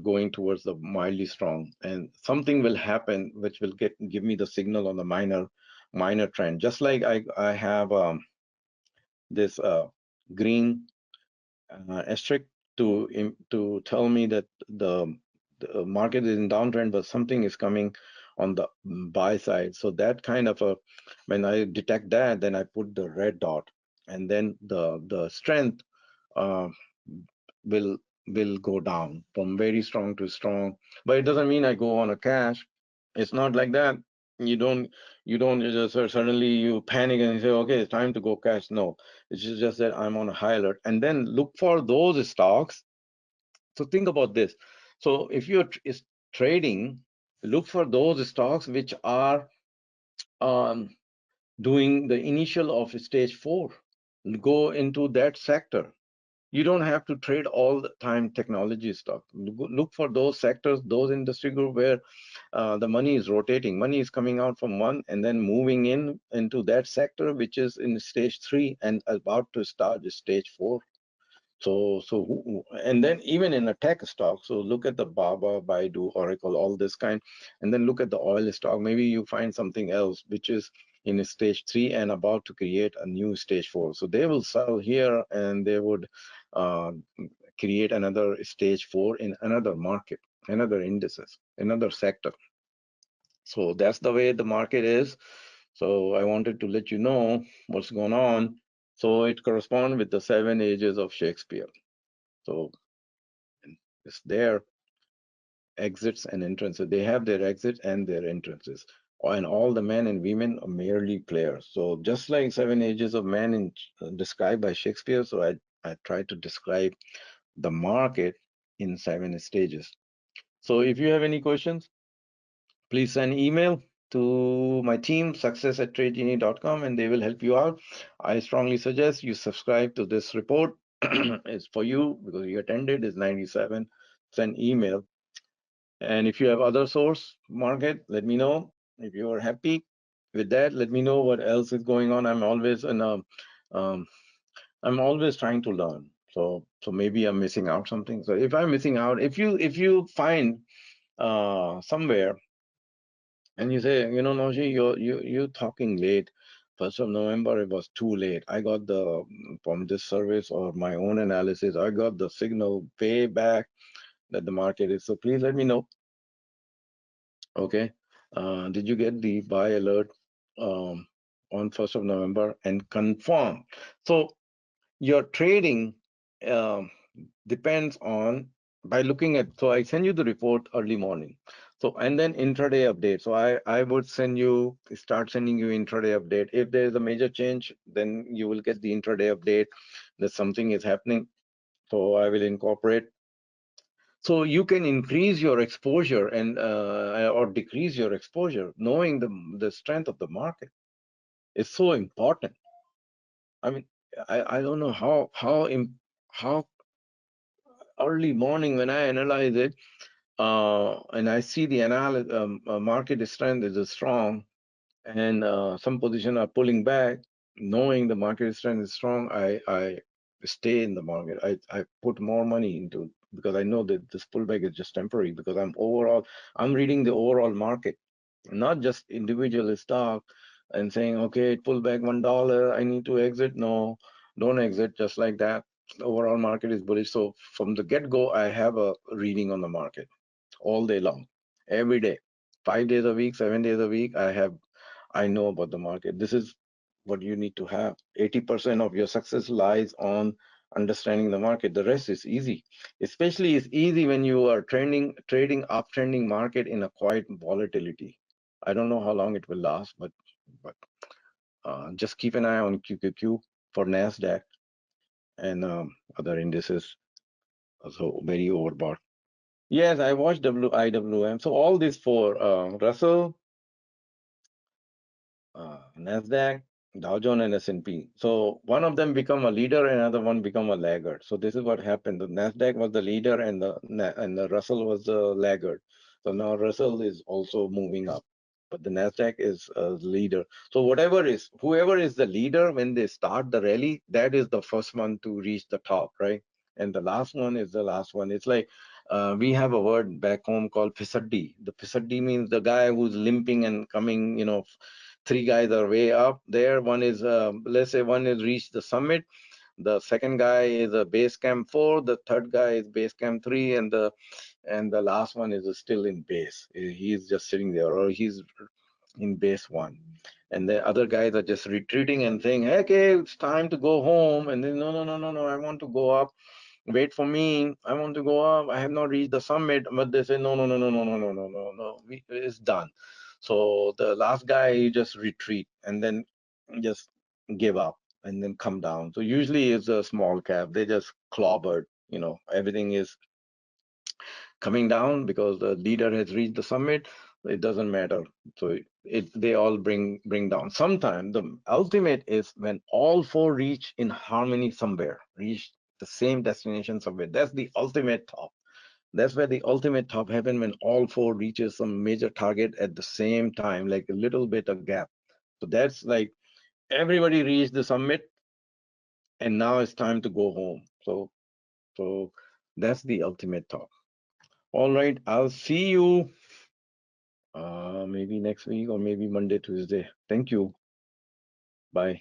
going towards the mildly strong, and something will happen which will give me the signal on the minor trend. Just like I have this green asterisk to tell me that the market is in downtrend, but something is coming on the buy side. So that kind of a, when I detect that, then I put the red dot, and then the strength uh, will will go down from very strong to strong. But it doesn't mean I go on a cash. It's not like that. You don't just suddenly you panic and you say, okay, it's time to go cash. No, it's just that I'm on a high alert. And then look for those stocks. So think about this. So if you're trading, look for those stocks which are um, doing the initial of stage four. Go into that sector. You don't have to trade all the time technology stock. Look for those sectors, those industry group where the money is rotating. Money is coming out from one and then moving in into that sector, which is in stage three and about to start the stage four. And then even in a tech stock, so look at the Baba, Baidu, Oracle, all this kind, and then look at the oil stock. Maybe you find something else which is in a stage three and about to create a new stage four. So they will sell here and they would uh, create another stage four in another market, another indices, another sector. So that's the way the market is. So I wanted to let you know what's going on. So it corresponds with the 7 ages of Shakespeare. So it's their exits and entrances. They have their exits and their entrances. And all the men and women are merely players. So just like 7 ages of man described by Shakespeare, so I try to describe the market in 7 stages. So if you have any questions, please send email to my team, success@tradegenie.com, and they will help you out. I strongly suggest you subscribe to this report. It's for you because you attended, is 97. Send email. And if you have other source market, let me know. If you are happy with that, let me know what else is going on. Um, I'm always trying to learn. So maybe I'm missing out something. So if I'm missing out, if you find somewhere and you say, Noji, you're talking late. 1st of November, it was too late. I got from this service or my own analysis, I got the signal way back that the market is. So please let me know. Okay. Did you get the buy alert on 1st of November and confirm? So your trading um, depends on by looking at, so I send you the report early morning. So, and then intraday update. So I would start sending you intraday update. If there is a major change, then you will get the intraday update that something is happening. So I will incorporate. So you can increase your exposure and or decrease your exposure, knowing the strength of the market is so important. I mean, I don't know how early morning when I analyze it, and I see the market strength is strong, and some position are pulling back, knowing the market strength is strong, I stay in the market. I put more money into because I know that this pullback is just temporary because I'm reading the overall market, not just individual stock and saying, okay, it pulled back $1, I need to exit. No, don't exit just like that. The overall market is bullish. So from the get-go, I have a reading on the market all day long, every day, 5 days a week, 7 days a week. I know about the market. This is what you need to have. 80% of your success lies on understanding the market. The rest is easy. Especially it's easy when you are trading uptrending market in a quiet volatility. I don't know how long it will last, but just keep an eye on QQQ for NASDAQ and other indices. Also very overbought. Yes, I watched IWM. So all this for Russell, Nasdaq, Dow Jones, and S&P. So one of them become a leader, and another one become a laggard. So this is what happened. The Nasdaq was the leader, and the Russell was the laggard. So now Russell is also moving up, but the Nasdaq is a leader. So whoever is the leader when they start the rally, that is the first one to reach the top, right? And the last one is the last one. It's like we have a word back home called pisaddi. The pisaddi means the guy who's limping and coming, three guys are way up there. One is, let's say one is reached the summit. The second guy is a base camp 4. The third guy is base camp 3. And the last one is still in base. He's just sitting there, or he's in base 1. And the other guys are just retreating and saying, hey, okay, it's time to go home. And then, no, no, no, no, no, I want to go up. Wait for me. I want to go up. I have not reached the summit. But they say, no, no, no, no, no, no, no, no, no, no. It's done. So the last guy he just retreat and then just give up and then come down. So usually it's a small cap. They just clobbered. Everything is coming down because the leader has reached the summit. It doesn't matter. So they all bring down. Sometimes the ultimate is when all four reach in harmony somewhere, reach the same destination somewhere. That's the ultimate top. That's where the ultimate top happen, when all four reaches some major target at the same time, like a little bit of gap. So that's like everybody reached the summit and now it's time to go home. So that's the ultimate top. All right, I'll see you maybe next week or maybe Monday, Tuesday. Thank you. Bye.